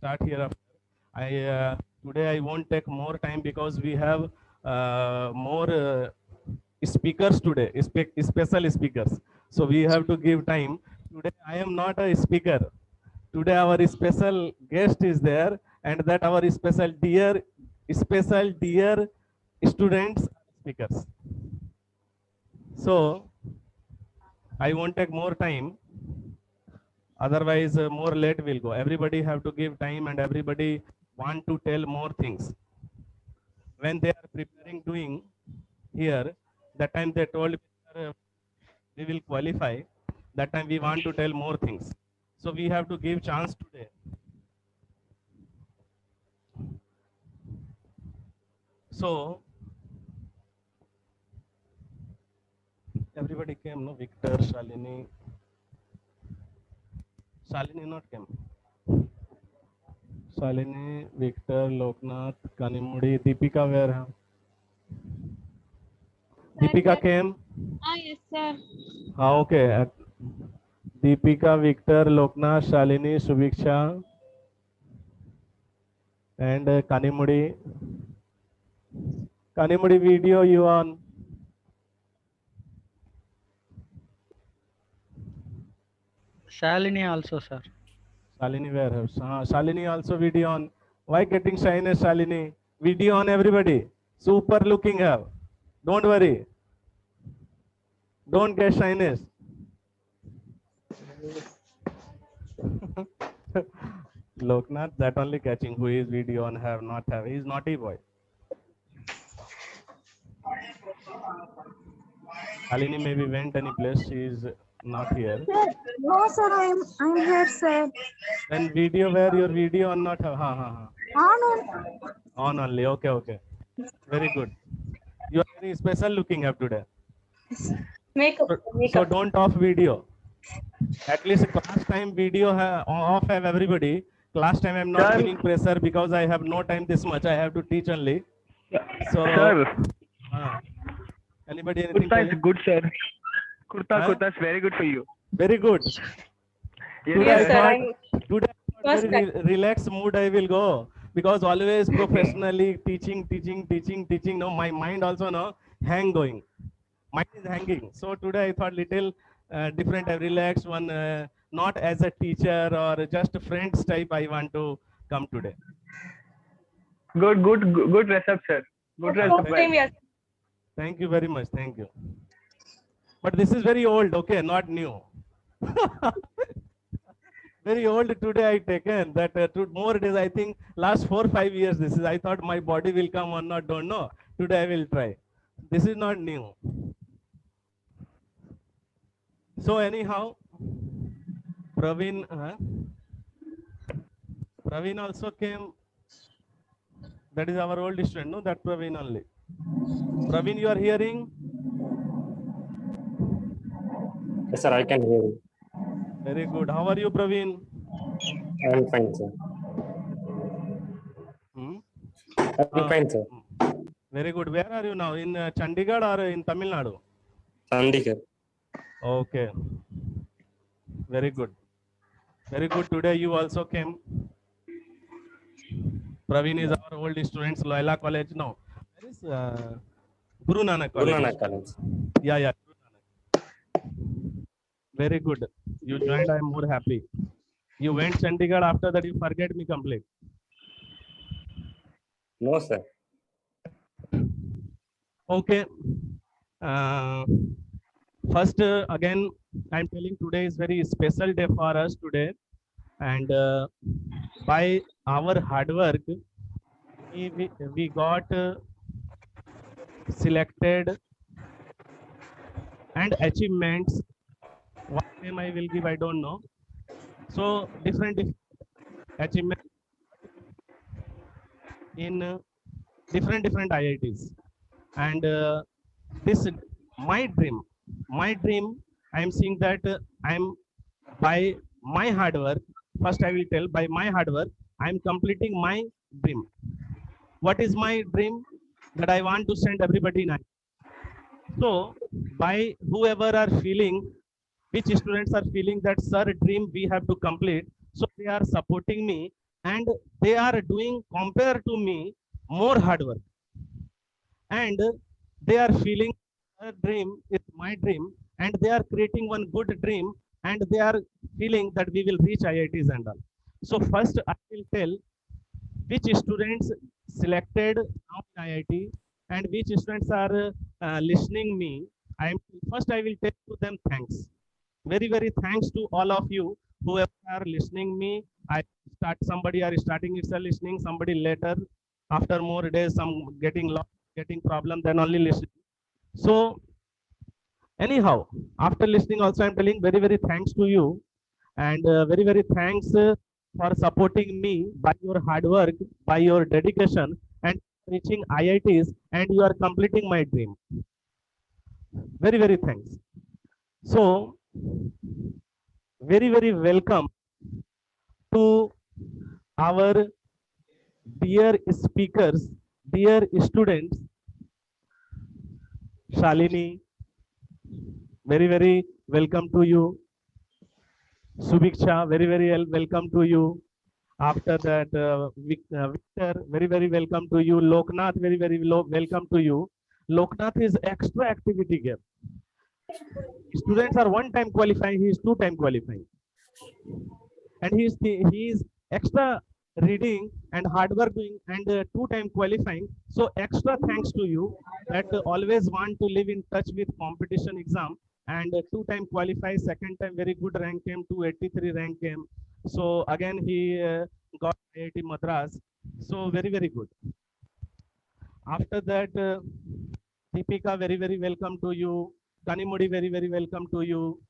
start here. Today I won't take more time because we have more speakers today, special speakers. So we have to give time. Today I am not a speaker. Today our special guest is there, and that our special dear students speakers. So I won't take more time. Otherwise, more late will go. Everybody have to give time, and everybody want to tell more things. When they are preparing doing here, that time they told me, "Sir, we will qualify." That time we want to tell more things. So we have to give chance today. So everybody came, no? Victor, Shalini not came. Shalini, Victor, Loknath, Kanimudi, Deepika where? Deepika came. Yes, sir. Okay. Deepika, Victor, Loknath, Shalini, Subiksha, and Kanimudi. Kanimudi video you on. Shalini also, sir. Shalini where? Shalini also video on. Why getting shyness, Shalini? Video on everybody. Super looking have. Don't worry. Don't get shyness. Loknath, that only catching who is video on have not have. He is naughty boy. Shalini maybe went any place. She is not here. No, sir, I'm here, sir. Then video where your video on not have. Ha. On. On only. Okay. Very good. You are very special looking have today. Makeup. So don't off video. At least class time video off have everybody. Class time I'm not giving pressure because I have no time this much. I have to teach only. So Sir, anybody anything? Kurta is good, sir. Huh? Kurta is very good for you. Very good. Today Yes, I thought very relaxed mood I will go because always professionally teaching. No, my mind also no hang going. Mind is hanging. So today I thought little different. I relaxed one, not as a teacher or just friends type. I want to come today. Good dress up, sir. Good dress up. Thank you very much. Thank you. But this is very old. Okay, not new. Very old today I taken that more days. I think last 4-5 years this is. I thought my body will come or not, don't know. Today I will try. This is not new. So anyhow, Praveen also came. That is our old student, no? That Praveen only. Praveen, you are hearing? Yes, sir, I can hear you. Very good. How are you, Praveen? I am fine, sir. I am fine, sir. Very good. Where are you now? In Chandigarh or in Tamil Nadu? Chandigarh. Okay. Very good. Very good. Today you also came. Praveen is our old student, Loyola College. No. Where is Guru Nanak College? Guru Nanak College. Yeah. Guru Nanak. Very good. You joined. I am more happy. You went Chandigarh. After that, you forget me complete. No, sir. Okay. First, again, I'm telling today is very special day for us today. And by our hard work, we got selected and achievements. What name I will give, I don't know. So different achievements in different IITs. And this my dream. I am seeing that I am by my hard work. First, I will tell by my hard work, I am completing my dream. What is my dream? That I want to send everybody night. So, by whoever are feeling, which students are feeling that sir dream we have to complete, so they are supporting me and they are doing compared to me more hard work, and they are feeling a dream is my dream, and they are creating one good dream, and they are feeling that we will reach IITs and all. So first I will tell which students selected now in IIT and which students are listening me. I am first I will tell to them thanks. Very very thanks to all of you whoever are listening me. I start somebody are starting itself listening, somebody later after more days some getting lost, getting problem, then only listening. So anyhow, after listening also I'm telling very very thanks to you, and very very thanks for supporting me by your hard work, by your dedication, and reaching IITs, and you are completing my dream. Very very thanks. So very very welcome to our dear speakers, dear students. Shalini, very very welcome to you. Subiksha, very very welcome to you. After that, Victor, very very welcome to you. Loknath, very very welcome to you. Loknath is extra activity game. Students are one time qualifying, he is two time qualifying, and he is extra reading and hard work doing, and two time qualifying. So extra thanks to you that always want to live in touch with competition exam, and two time qualify, second time very good rank came, 283 rank came. So again he got IIT Madras. So very very good. After that, Deepika, very very welcome to you. Kanimudi, very very welcome to you.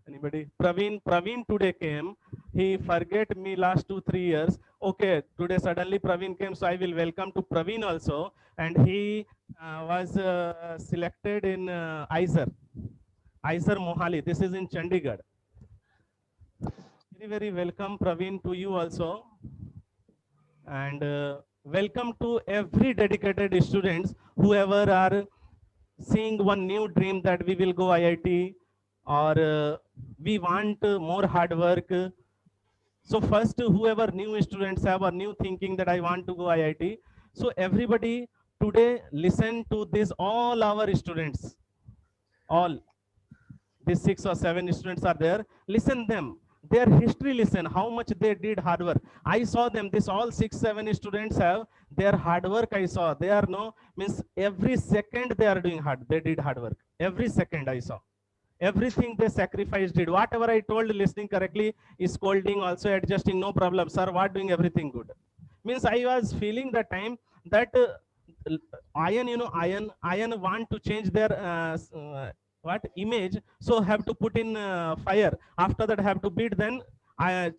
Anybody? Praveen today came. He forget me last 2-3 years. Okay, today suddenly Praveen came, so I will welcome to Praveen also. And he was selected in ISER Mohali. This is in Chandigarh. Very very welcome Praveen to you also. And welcome to every dedicated students whoever are seeing one new dream that we will go IIT, or we want more hard work. So first, whoever new students have a new thinking that I want to go IIT. So everybody today listen to this, all our students, all these 6 or 7 students are there. Listen them, their history, listen how much they did hard work. I saw them, this all 6-7 students have their hard work. I saw they are no means every second they are doing hard, they did hard work every second. I saw everything they sacrificed, did whatever I told, listening correctly, is scolding also, adjusting, no problem sir, what doing everything good. Means I was feeling the time that iron, you know, iron want to change their what image, so have to put in fire, after that have to beat, then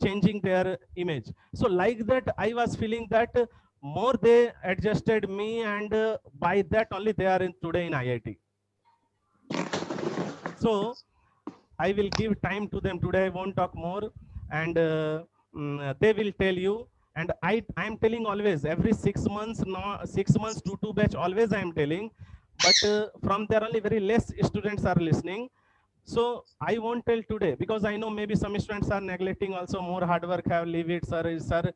changing their image. So like that I was feeling that more they adjusted me, and by that only they are in today in IIT. So I will give time to them today, I won't talk more, and they will tell you. And I am telling always, every 6 months, no 6 months to 2 batch, always I am telling, but from there only very less students are listening. So I won't tell today, because I know maybe some students are neglecting also, more hard work have, leave it sir, is sir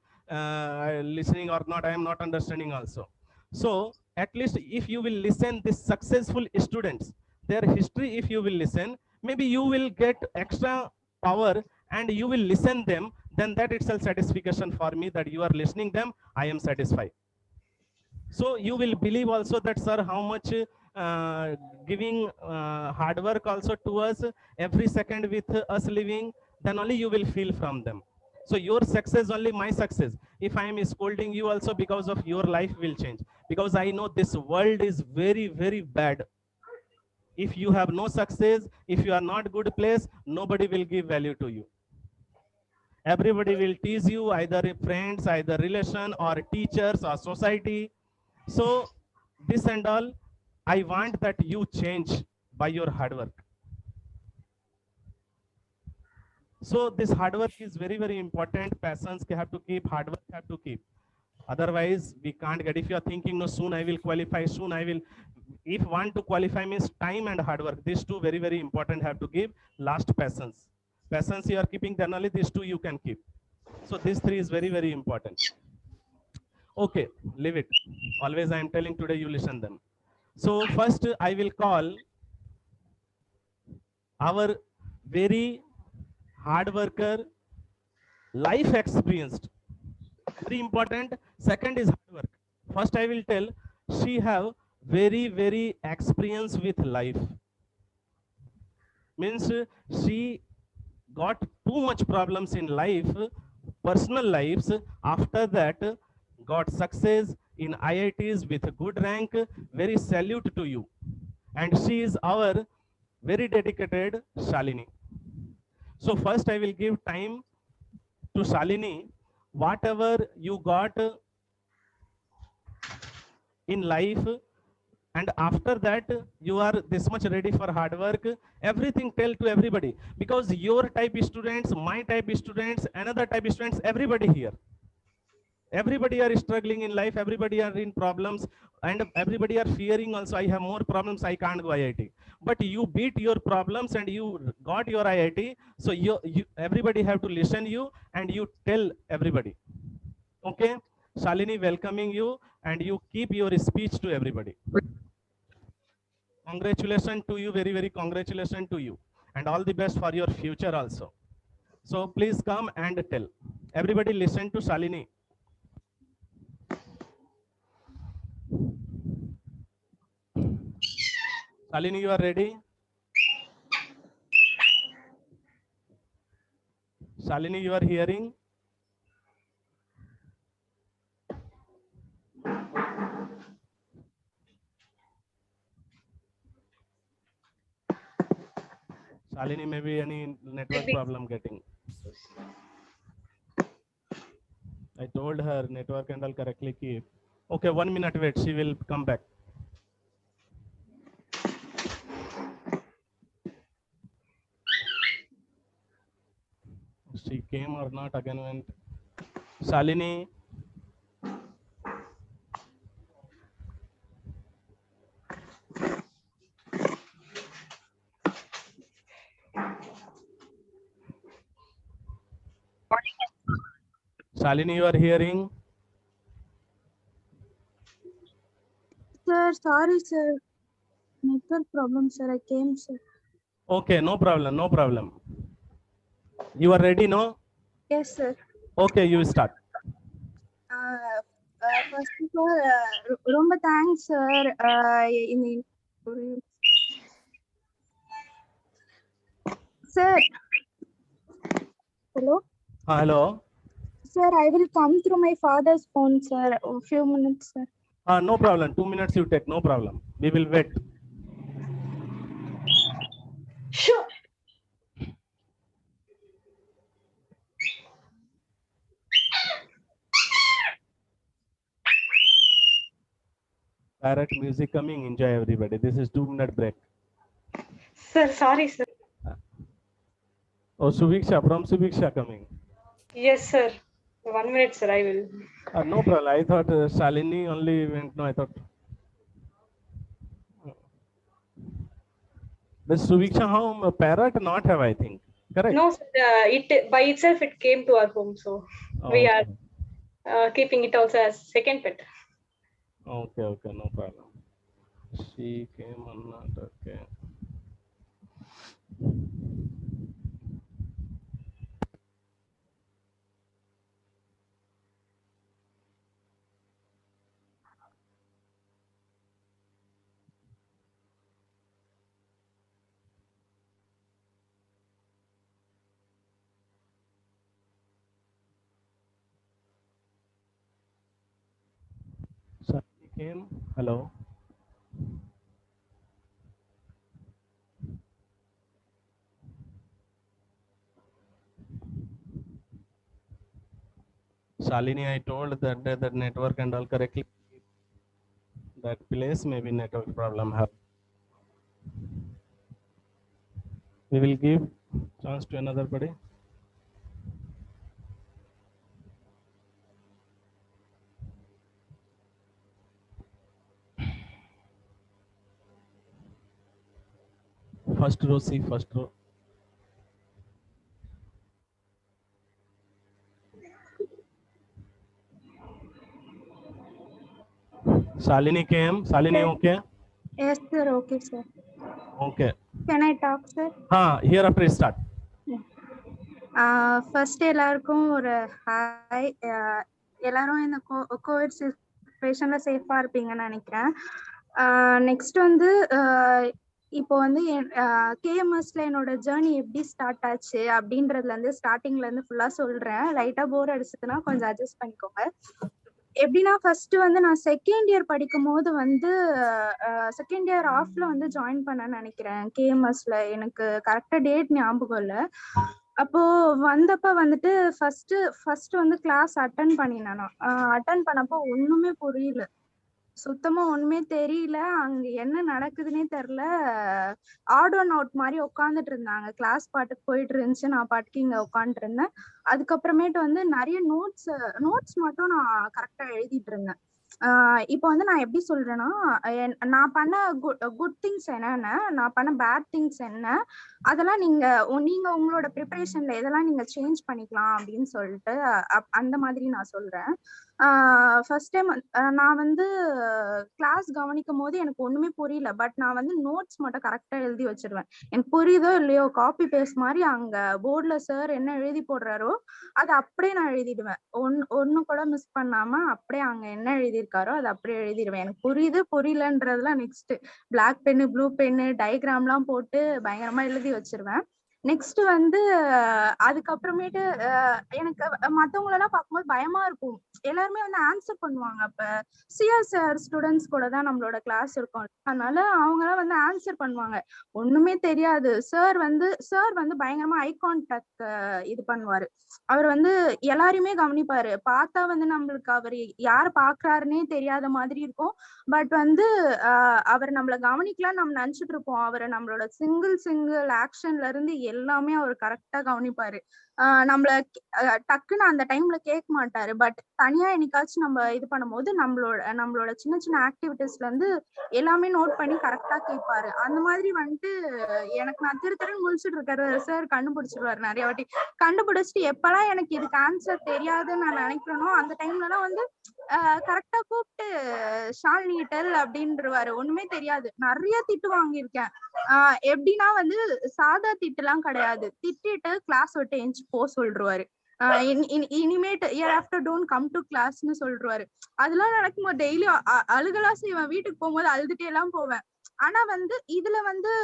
listening or not, I am not understanding also. So at least if you will listen this successful students, their history, if you will listen, maybe you will get extra power and you will listen them, then that itself satisfaction for me, that you are listening them, I am satisfied. So you will believe also that sir how much giving hard work also to us, every second with us living, then only you will feel from them. So your success only my success. If I am scolding you also, because of your life will change, because I know this world is very very bad. If you have no success, if you are not good place, nobody will give value to you. Everybody will tease you, either friends, either relation, or teachers, or society. So this and all, I want that you change by your hard work. So this hard work is very very important. Passions have to keep, hard work have to keep, otherwise we can't get. If you are thinking no, soon I will qualify, soon I will, if want to qualify means time and hard work, these two very very important have to give. Last, passions you are keeping, then only these two you can keep. So these three is very, very important. Okay, leave it. Always I am telling today you listen them. So first I will call our very hard worker, life experienced. Very important. Second is hard work. First I will tell she have very, very experience with life. Means she got too much problems in life, personal lives. After that, got success in IITs with a good rank. Very salute to you. And she is our very dedicated Shalini. So first I will give time to Shalini. Whatever you got in life, and after that you are this much ready for hard work, everything tell to everybody, because your type students, my type students, another type students, everybody here, everybody are struggling in life, everybody are in problems, and everybody are fearing also, I have more problems, I can't go IIT. But you beat your problems and you got your IIT. So you everybody have to listen you, and you tell everybody. Okay, Shalini welcoming you, and you keep your speech to everybody. Congratulations to you, very, very congratulations to you, and all the best for your future also. So please come and tell. Everybody listen to Shalini. Shalini, you are ready? Shalini, you are hearing? Shalini, maybe any network problem getting. I told her network and all correctly keep. Okay, 1 minute wait, she will come back. She came or not, again went. Shalini, Shalini, you are hearing? Sir, sorry, sir. Network problem, sir. I came, sir. Okay, no problem, no problem. You are ready, no? Yes, sir. Okay, you start. First of all, ரொம்ப thanks, sir. Sir, hello. Hello. Sir, I will come through my father's phone, sir. A few minutes, sir. No problem. 2 minutes you take. No problem. We will wait. Sure. Parrot music coming. Enjoy everybody. This is 2 minute break. Sir, sorry, sir. Oh, Subiksha, from Subiksha coming. Yes, sir. 1 minute, sir. I will. No problem. I thought Shalini only went. No, I thought. The Subiksha home, parrot not have, I think. Correct? No, sir, it by itself it came to our home, so we are keeping it also as second pet. Okay, okay, no problem. She came or not, okay. Shalini came. Hello. Shalini, I told that that network and all correctly. That place maybe network problem have. We will give chance to another buddy. First row, see first row. Shalini came. Shalini, okay? Yes, sir. Okay, sir. Okay. Can I talk, sir? Hereafter start. First எல்லாருக்கும் ஒரு hi. எல்லாரும் இந்த Covid சுச்சுவேஷன்ல சேஃபா இருப்பீங்கன்னு நினைக்கிறேன். Next வந்து இப்போ வந்து கேஎம்எஸ்ல என்னோட ஜேர்னி எப்படி ஸ்டார்ட் ஆச்சு அப்படின்றதுல இருந்து ஸ்டார்டிங்ல இருந்து ஃபுல்லா சொல்றேன். லைட்டா போர் அடிச்சுதுன்னா கொஞ்சம் அட்ஜஸ்ட் பண்ணிக்கோங்க. எப்படின்னா ஃபர்ஸ்ட் வந்து நான் செகண்ட் இயர் படிக்கும் போது வந்து செகண்ட் இயர் ஆஃப்ல வந்து ஜாயின் பண்ணேன்னு நினைக்கிறேன் கேஎம்எஸ்ல. எனக்கு கரெக்டா டேட் ஞாபகம் இல்லை. அப்போ வந்தப்ப வந்துட்டு ஃபர்ஸ்ட் வந்து கிளாஸ் அட்டன் பண்ணினேன். நான் அட்டன் பண்ணப்போ ஒண்ணுமே புரியல, சுத்தமா ஒண்ணுமே தெரியல. அங்க என்ன நடக்குதுன்னே தெரியல. ஆட் ஒன் அவுட் மாதிரி உட்காந்துட்டு இருந்தாங்க. கிளாஸ் பாட்டுக்கு போயிட்டு இருந்துச்சு, நான் பாட்டுக்கு இங்க உட்காந்துட்டு இருந்தேன். அதுக்கப்புறமேட்டு வந்து நிறைய நோட்ஸ் மட்டும் நான் கரெக்டா எழுதிட்டு இருந்தேன். இப்போ வந்து நான் எப்படி சொல்றேன்னா, நான் பண்ண குட் திங்ஸ் என்னென்ன, நான் பண்ண பேட் திங்ஸ் என்ன, அதெல்லாம் நீங்க உங்களோட ப்ரிப்பரேஷன்ல எதெல்லாம் நீங்க சேஞ்ச் பண்ணிக்கலாம் அப்படின்னு சொல்லிட்டு அந்த மாதிரி நான் சொல்றேன். ஃபர்ஸ்ட் டைம் நான் வந்து கிளாஸ் கவனிக்கும் போது எனக்கு ஒண்ணுமே புரியல. பட் நான் வந்து நோட்ஸ் மட்டும் கரெக்டா எழுதி வச்சிருவேன். எனக்கு புரியுதோ இல்லையோ, காப்பி பேஸ்ட் மாதிரி அங்க போர்ட்ல சார் என்ன எழுதி போடுறாரோ அதை அப்படியே நான் எழுதிடுவேன். ஒண்ணு கூட மிஸ் பண்ணாம அப்படியே அங்க என்ன எழுதியிருக்காரோ அதை அப்படியே எழுதிடுவேன். எனக்கு புரியுது புரியலன்றதுலாம் next black pen blue pen diagram எல்லாம் போட்டு பயங்கரமா எழுதி வச்சிருவேன். நெக்ஸ்ட் வந்து அதுக்கப்புறமேட்டு எனக்கு மத்தவங்களெல்லாம் பார்க்கும்போது பயமா இருக்கும். எல்லாருமே வந்து ஆன்சர் பண்ணுவாங்க. அப்ப சிஎஸ்ஆர் ஸ்டூடெண்ட்ஸ் கூட தான் நம்மளோட கிளாஸ் இருக்கும். அதனால அவங்க எல்லாம் வந்து ஆன்சர் பண்ணுவாங்க. ஒண்ணுமே தெரியாது. சார் வந்து பயங்கரமா ஐ கான்டாக்ட் இது பண்ணுவாரு. அவர் வந்து எல்லாரையுமே கவனிப்பாரு. பார்த்தா வந்து நம்மளுக்கு அவர் யார பாக்குறாருன்னே தெரியாத மாதிரி இருக்கும். பட் வந்து அவர் நம்மள கவனிக்கலாம் நம்ம நினைச்சிட்டு இருப்போம். அவர் நம்மளோட சிங்கிள் ஆக்ஷன்ல இருந்து எல்லாமே அவர் கரெக்டா கவனிப்பாரு. நம்மள டக்குன்னு அந்த டைம்ல கேட்க மாட்டாரு. பட் தனியா என்னைக்காச்சும் நம்ம இது பண்ணும்போது நம்மளோட சின்ன சின்ன ஆக்டிவிட்டிஸ்ல இருந்து எல்லாமே நோட் பண்ணி கரெக்டா கேட்பாரு. அந்த மாதிரி வந்துட்டு எனக்கு நான் திருத்தரன்னு முழிச்சிட்டு இருக்காரு சார் கண்டுபிடிச்சிருவாரு. நிறைய வாட்டி கண்டுபிடிச்சிட்டு எப்பெல்லாம் எனக்கு இதுக்கு ஆன்சர் தெரியாதுன்னு நான் நினைக்கிறேனோ அந்த டைம்ல எல்லாம் வந்து கரெக்டா கூப்பிட்டு ஷாலினி டெல் அப்படின்றவாரு. ஒண்ணுமே தெரியாது. நிறைய திட்டு வாங்கியிருக்கேன். எப்படின்னா வந்து சாதா திட்டு எல்லாம் கிடையாது. திட்டிட்டு கிளாஸ் விட்டு எஞ்சி போ சொல்றாரு. இனிமேட் year after don't come to கிளாஸ்னு சொல்றாரு. அதெல்லாம் நடக்கும்போது டெய்லி அழுகலாம் செய்வேன். வீட்டுக்கு போகும்போது அழுதுட்டே எல்லாம் போவேன். ஆனா வந்து இதுல வந்து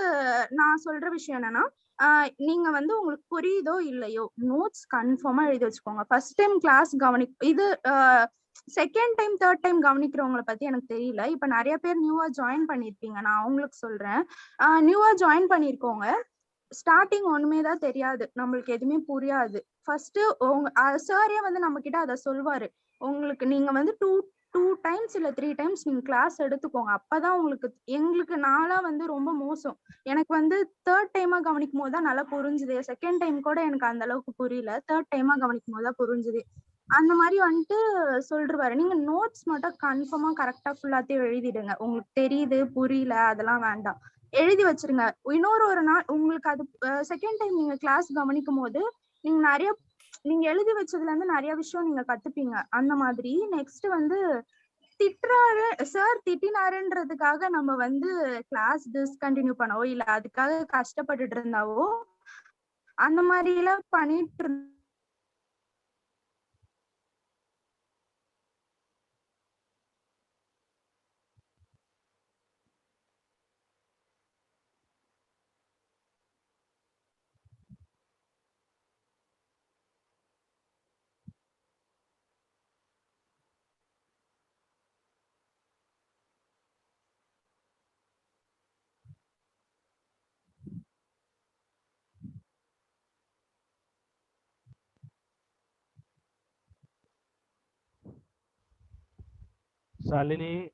நான் சொல்ற விஷயம் என்னன்னா, நீங்க வந்து உங்களுக்கு புரியுதோ இல்லையோ நோட்ஸ் கன்ஃபார்மா எழுதி வச்சுக்கோங்க. ஃபர்ஸ்ட் டைம் கிளாஸ் இது செகண்ட் டைம் தேர்ட் டைம் கவனிக்கிறவங்களை பத்தி எனக்கு தெரியல. இப்ப நிறைய பேர் நியூவா ஜாயின் பண்ணிருப்பீங்க. நான் அவங்களுக்கு சொல்றேன். நியூவா ஜாயின் பண்ணிருக்கோங்க. ஸ்டார்டிங் ஒண்ணுமே தான் தெரியாது, நம்மளுக்கு எதுவுமே புரியாது. ஃபர்ஸ்ட் சாரே வந்து நம்ம கிட்ட அதை சொல்வாரு. உங்களுக்கு நீங்க வந்து டூ டைம்ஸ் இல்ல 3 டைம்ஸ் நீங்க கிளாஸ் எடுத்துக்கோங்க. அப்பதான் எங்களுக்கு நாளா வந்து ரொம்ப மோசம். எனக்கு வந்து தேர்ட் டைமா கவனிக்கும் போதுதான் நல்லா புரிஞ்சுது. செகண்ட் டைம் கூட எனக்கு அந்த அளவுக்கு புரியல. தேர்ட் டைமா கவனிக்கும் போதுதான் புரிஞ்சுது. அந்த மாதிரி வந்துட்டு சொல்றாரு. நீங்க நோட்ஸ் மட்டும் கன்ஃபார்மா கரெக்டா ஃபுல்லாத்தையும் எழுதிடுங்க. உங்களுக்கு தெரியுது புரியல அதெல்லாம் வேண்டாம், எழுதி வச்சிருங்க. ஒரு நாள் உங்களுக்கு அது செகண்ட் டைம் நீங்க கிளாஸ் கவனிக்கும் போது நீங்க எழுதி வச்சதுல இருந்து நிறைய விஷயம் நீங்க கத்துப்பீங்க. அந்த மாதிரி நெக்ஸ்ட் வந்து திட்டுறாரு சார், திட்டினாருன்றதுக்காக நம்ம வந்து கிளாஸ் டிஸ்கண்டினியூ பண்ணவோ இல்ல அதுக்காக கஷ்டப்பட்டுட்டு இருந்தாவோ அந்த மாதிரி எல்லாம் பண்ணிட்டு Shalini,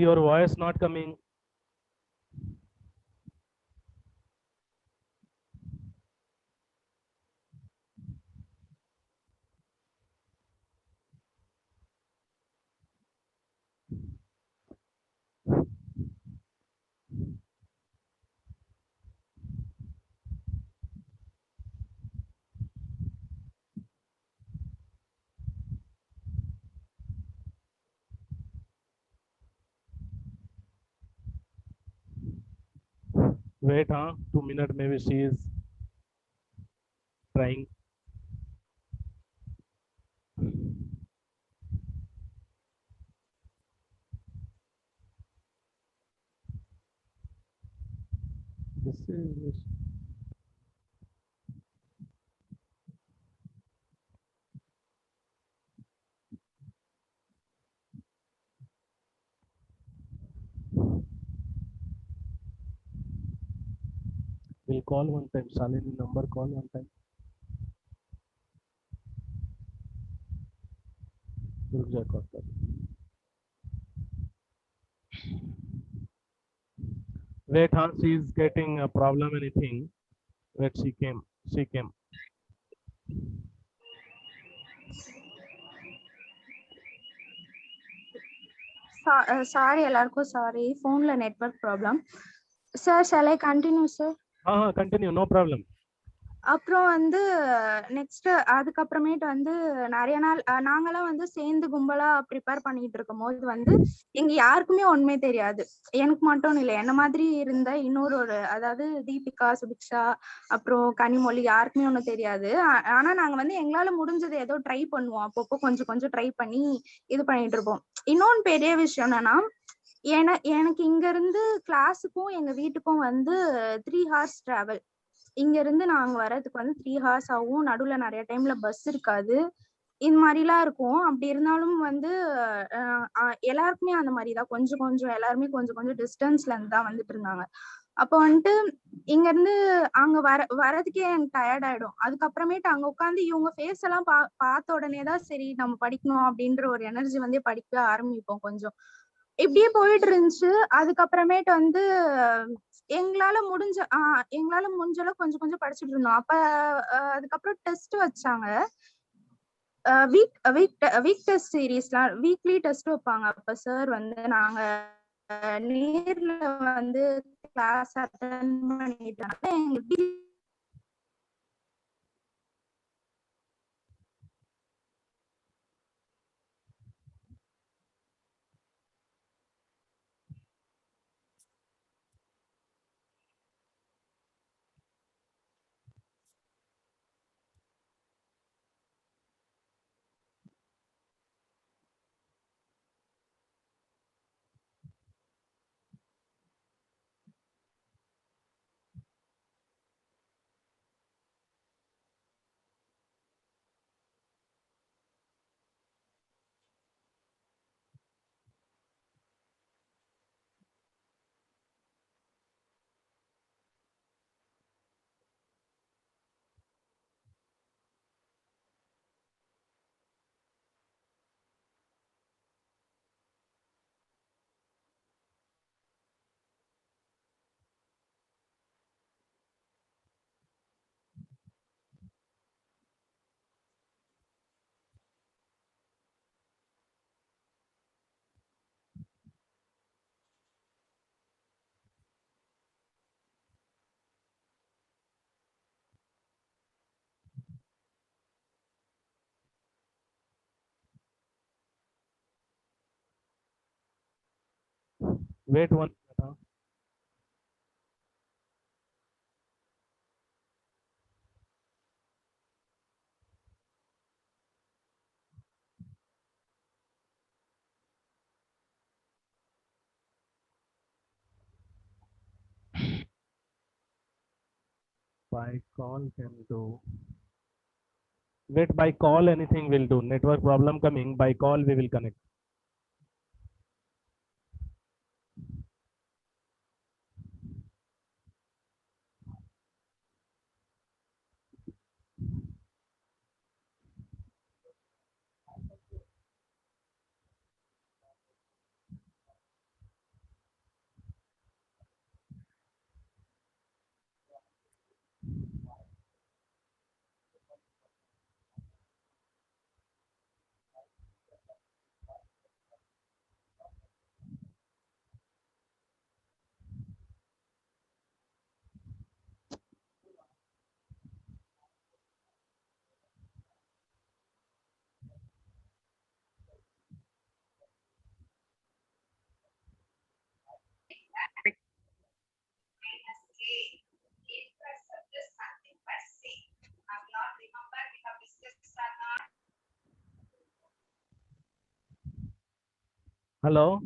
your voice not coming. Wait, 2 minutes. Maybe she is trying. This is. We'll call one time. Shalini number call one time. रुक जा call कर. Wait, she is getting a problem. Anything? Wait, she came. She came. Sorry, எல்லாருக்கும் sorry. Phoneல network problem. Sir, shall I continue, sir? Continue. No problem. அப்புறம் வந்து next அதுக்கப்புறமேட்டு வந்து நிறைய நாள் நாங்கெல்லாம் வந்து சேர்ந்து கும்பலா ப்ரிப்பேர் பண்ணிட்டு இருக்கும் போது வந்து எங்க யாருக்குமே ஒண்ணுமே தெரியாது. எனக்கு மட்டும் இல்லை, என்ன மாதிரி இருந்த இன்னொரு அதாவது தீபிகா, சுபிக்ஷா, அப்புறம் கனிமொழி யாருக்குமே ஒண்ணும் தெரியாது. ஆனா நாங்க வந்து எங்களால முடிஞ்சது ஏதோ ட்ரை பண்ணுவோம். அப்பப்போ கொஞ்சம் கொஞ்சம் ட்ரை பண்ணி இது பண்ணிட்டு இருப்போம். இன்னொன்னு பெரிய விஷயம் என்னன்னா, எனக்கு இங்க இருந்து கிளாஸுக்கும் எங்க வீட்டுக்கும் வந்து 3 hours டிராவல். இங்க இருந்து நாங்க வர்றதுக்கு வந்து 3 hours ஆகும். நடுவுல நிறைய டைம்ல பஸ் இருக்காது. இந்த மாதிரிலாம் இருக்கும். அப்படி இருந்தாலும் வந்து எல்லாருக்குமே அந்த மாதிரிதான் கொஞ்சம் கொஞ்சம் எல்லாருமே கொஞ்சம் கொஞ்சம் டிஸ்டன்ஸ்ல இருந்து தான் வந்துட்டு இருந்தாங்க. அப்போ வந்துட்டு இங்க இருந்து அங்க வரதுக்கே எனக்கு டயர்ட் ஆயிடும். அதுக்கப்புறமேட்டு அங்க உட்காந்து இவங்க ஃபேஸ் எல்லாம் பார்த்த உடனேதான் சரி நம்ம படிக்கணும் அப்படின்ற ஒரு எனர்ஜி வந்து படிக்க ஆரம்பிப்போம். கொஞ்சம் இப்படியே போயிட்டு இருந்துச்சு. அதுக்கப்புறமேட்டு வந்து எங்களால முடிஞ்ச அளவு கொஞ்சம் கொஞ்சம் படிச்சுட்டு இருந்தோம். அப்ப அதுக்கப்புறம் டெஸ்ட் வச்சாங்க. வீக் டெஸ்ட் சீரீஸ்லாம் வீக்லி டெஸ்ட் வைப்பாங்க. அப்ப சார் வந்து நாங்க நேர்ல வந்து கிளாஸ் அட்டெண்ட் பண்ணிட்டாங்க. எங்களுக்கு Wait one minute. By call can do. Wait, by call anything will do. Network problem coming. By call we will connect. Hello.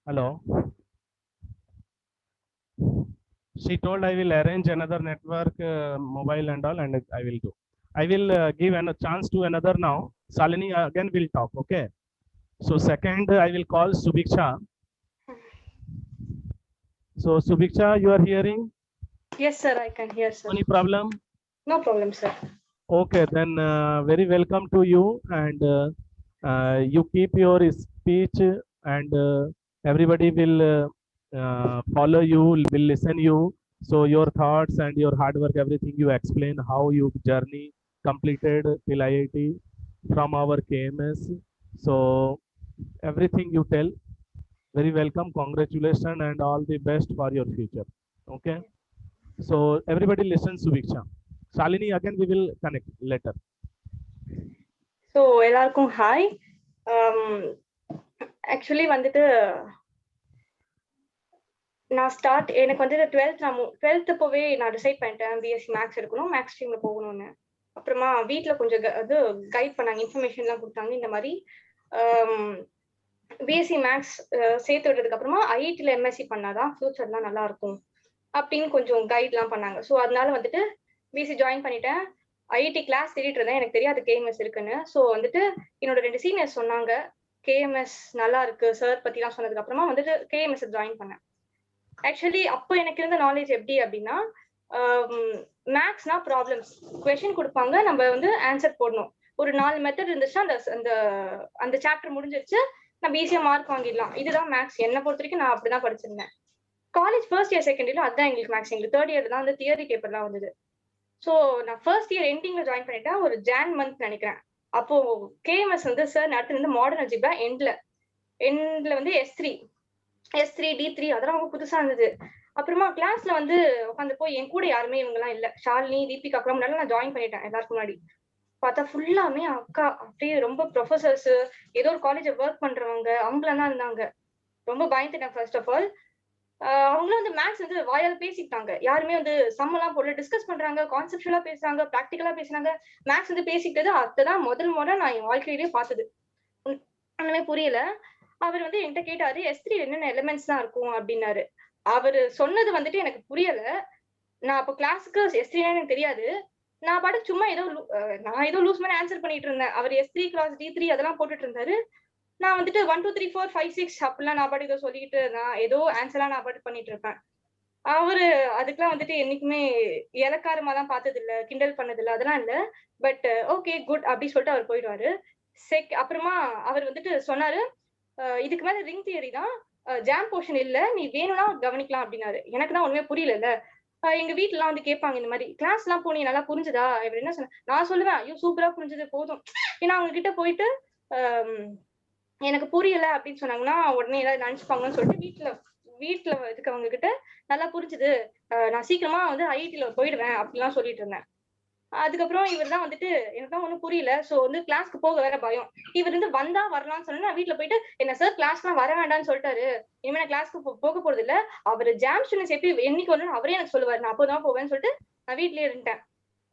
Hello. She told I will arrange another network, mobile and all, and I will do. I will give a chance to another now. Salini again will talk. Okay. So second, I will call Subiksha. So Subiksha, you are hearing? Yes, sir, I can hear, sir. Any problem? No problem, sir. Okay, then very welcome to you, and you keep your speech, and everybody will follow you, will listen you. So your thoughts and your hard work, everything you explain how you journey completed till IIT from our KMS. So everything you tell, very welcome, congratulations, and all the best for your future. Okay. So everybody listen, Subiksha. Shalini, again we will connect later. So எல்லாருக்கும் hi. Actually வந்துட்டு நான் எனக்கு வந்து 12th அப்போவே நான் decide பண்ணிட்டேன் BSc maths எடுக்கணும், maths ஸ்ட்ரீம்ல போகணும்னு. அப்புறமா வீட்டில் கொஞ்சம் கைட் பண்ணாங்க, இன்ஃபர்மேஷன்லாம் கொடுத்தாங்க. இந்த மாதிரி பிஎஸ்சி மேக்ஸ் சேர்த்து விட்டதுக்கு அப்புறமா ஐஐடியில் எம்எஸ்சி பண்ணாதான் ஃபியூச்சர்லாம் நல்லா இருக்கும் அப்படின்னு கொஞ்சம் கைட்லாம் பண்ணாங்க. ஸோ அதனால வந்துட்டு பிஎஸ்சி ஜாயின் பண்ணிட்டேன். ஐஐடி கிளாஸ் தேடிட்டு இருந்தேன், எனக்கு தெரியாது கேஎம்எஸ் இருக்குன்னு. ஸோ வந்துட்டு என்னோட 2 சீனியர்ஸ் சொன்னாங்க கேஎம்எஸ் நல்லா இருக்கு சார் பத்திலாம் சொன்னதுக்கு அப்புறமா வந்துட்டு கேஎம்எஸ் ஜாயின் பண்ணேன். ஆக்சுவலி அப்போ எனக்கு இருந்த நாலேஜ் எப்படி அப்படின்னா, மேக்ஸ்னா ப்ராப்ளம்ஸ் கொஸ்டின் கொடுப்பாங்க, நம்ம வந்து ஆன்சர் போடணும். ஒரு 4 மெத்தட் இருந்துச்சுன்னா அந்த சாப்டர் முடிஞ்சிருச்சு, நம்ம ஈஸியா மார்க் வாங்கிடலாம். இதுதான் மேக்ஸ். என்னை பொறுத்த வரைக்கும் நான் அப்படிதான் படிச்சிருந்தேன். காலேஜ் ஃபர்ஸ்ட் இயர் செகண்ட் இயர்ல அதுதான் எங்களுக்கு மேக்ஸ். எங்களுக்கு 3rd இயர் தான் வந்து தியரி பேப்பர்லாம் வந்தது. ஸோ நான் ஃபர்ஸ்ட் இயர் எண்டிங்ல ஜாயின் பண்ணிட்டேன், ஒரு ஜான் மந்த் நினைக்கிறேன். அப்போ கேஎம்எஸ் வந்து சார் நடத்துனது மாடர்ன் அல்ஜிப்ரா எண்ட்ல வந்து S3 D3 அதெல்லாம் ரொம்ப புதுசா இருந்தது. அப்புறமா கிளாஸ்ல வந்து உட்காந்து போய் என் கூட யாருமே இவங்கெல்லாம் இல்ல, ஷாலினி தீபிகா அப்புறம் முன்னாடி நான் ஜாயின் பண்ணிட்டேன். எல்லாருக்கும் முன்னாடி பார்த்தா ஃபுல்லாமே அக்கா, அப்படியே ரொம்ப ப்ரொஃபசர்ஸ், ஏதோ ஒரு காலேஜ் ஒர்க் பண்றவங்க அவங்களாம் தான் இருந்தாங்க. ரொம்ப பயந்துட்டேன் ஃபர்ஸ்ட் ஆஃப் ஆல். அவங்களும் வந்து மேக்ஸ் வந்து வாயால பேசிக்கிட்டாங்க, யாருமே வந்து சம்மெல்லாம் போட்டு டிஸ்கஸ் பண்றாங்க, கான்செப்டுவலா பேசுறாங்க, ப்ராக்டிக்கலா பேசுறாங்க. மேக்ஸ் வந்து பேசிக்கிட்டது அதுதான் முதல் முறை நான் என் வாழ்க்கையிலேயே பார்த்தது. ஒண்ணுமே புரியல. அவர் வந்து என்கிட்ட கேட்டாரு S3 என்னென்ன எலிமெண்ட்ஸ் தான் இருக்கும் அப்படின்னாரு. அவரு சொன்னது வந்துட்டு எனக்கு புரியல. நான் அப்போ கிளாஸுக்கு S3 எனக்கு தெரியாது. நான் பாட்டு சும்மா ஏதோ லூஸ் மாதிரி ஆன்சர் பண்ணிட்டு இருந்தேன். அவர் S3 × D3 அதெல்லாம் போட்டுட்டு இருந்தாரு. நான் வந்துட்டு 1 2 3 4 5 6 அப்படிலாம் நான் பாட்டு ஏதோ சொல்லிட்டு நான் ஏதோ ஆன்சர்லாம் நான் பாட்டு பண்ணிட்டு இருப்பேன். அவரு அதுக்கெல்லாம் வந்துட்டு என்னைக்குமே இலக்காரமா தான் பார்த்தது இல்ல, கிண்டல் பண்ணது இல்ல, அதெல்லாம் இல்ல. பட் ஓகே குட் அப்படி சொல்லிட்டு அவர் போயிடுவாரு. அப்புறமா அவர் வந்துட்டு சொன்னாரு, இதுக்கு மேல ரிங் தியரி தான், ஜாம் போர்ஷன் இல்ல, நீ வேணும்னா கவனிக்கலாம் அப்படின்னாரு. எனக்கு தான் ஒண்ணுமே புரியல. எங்க வீட்டுல எல்லாம் வந்து கேட்பாங்க, இந்த மாதிரி கிளாஸ் எல்லாம் போனீங்க நல்லா புரிஞ்சுதா இவர் என்ன சொன்ன. நான் சொல்லுவேன் ஐயோ சூப்பரா புரிஞ்சது போதும். ஏன்னா அவங்க கிட்ட போயிட்டு எனக்கு புரியல அப்படின்னு சொன்னாங்கன்னா உடனே ஏதாவது நினைச்சுப்பாங்கன்னு சொல்லிட்டு வீட்டுல இருக்கவங்க கிட்ட நல்லா புரிஞ்சுது, நான் சீக்கிரமா வந்து ஐஐடில போயிடுவேன் அப்படிலாம் சொல்லிட்டு இருந்தேன். அதுக்கப்புறம் இவர் தான் வந்துட்டு எனக்கு தான் ஒன்றும் புரியல. ஸோ வந்து கிளாஸ்க்கு போக வேற பயம். இவர் வந்து வந்தா வரலாம்னு சொன்னா நான் வீட்டுல போயிட்டு என்ன சார் கிளாஸ்லாம் வர வேண்டாம்னு சொல்லிட்டாரு, இனிமே நான் கிளாஸ்க்கு போக போறது இல்ல, அவர் ஜாம் ஸ்டூடெண்ட்ஸ் எப்படி என்னைக்கு வரணும் அவரே எனக்கு சொல்லுவாரு, நான் அப்போதான் போவேன்னு சொல்லிட்டு நான் வீட்லயே இருந்துட்டேன்.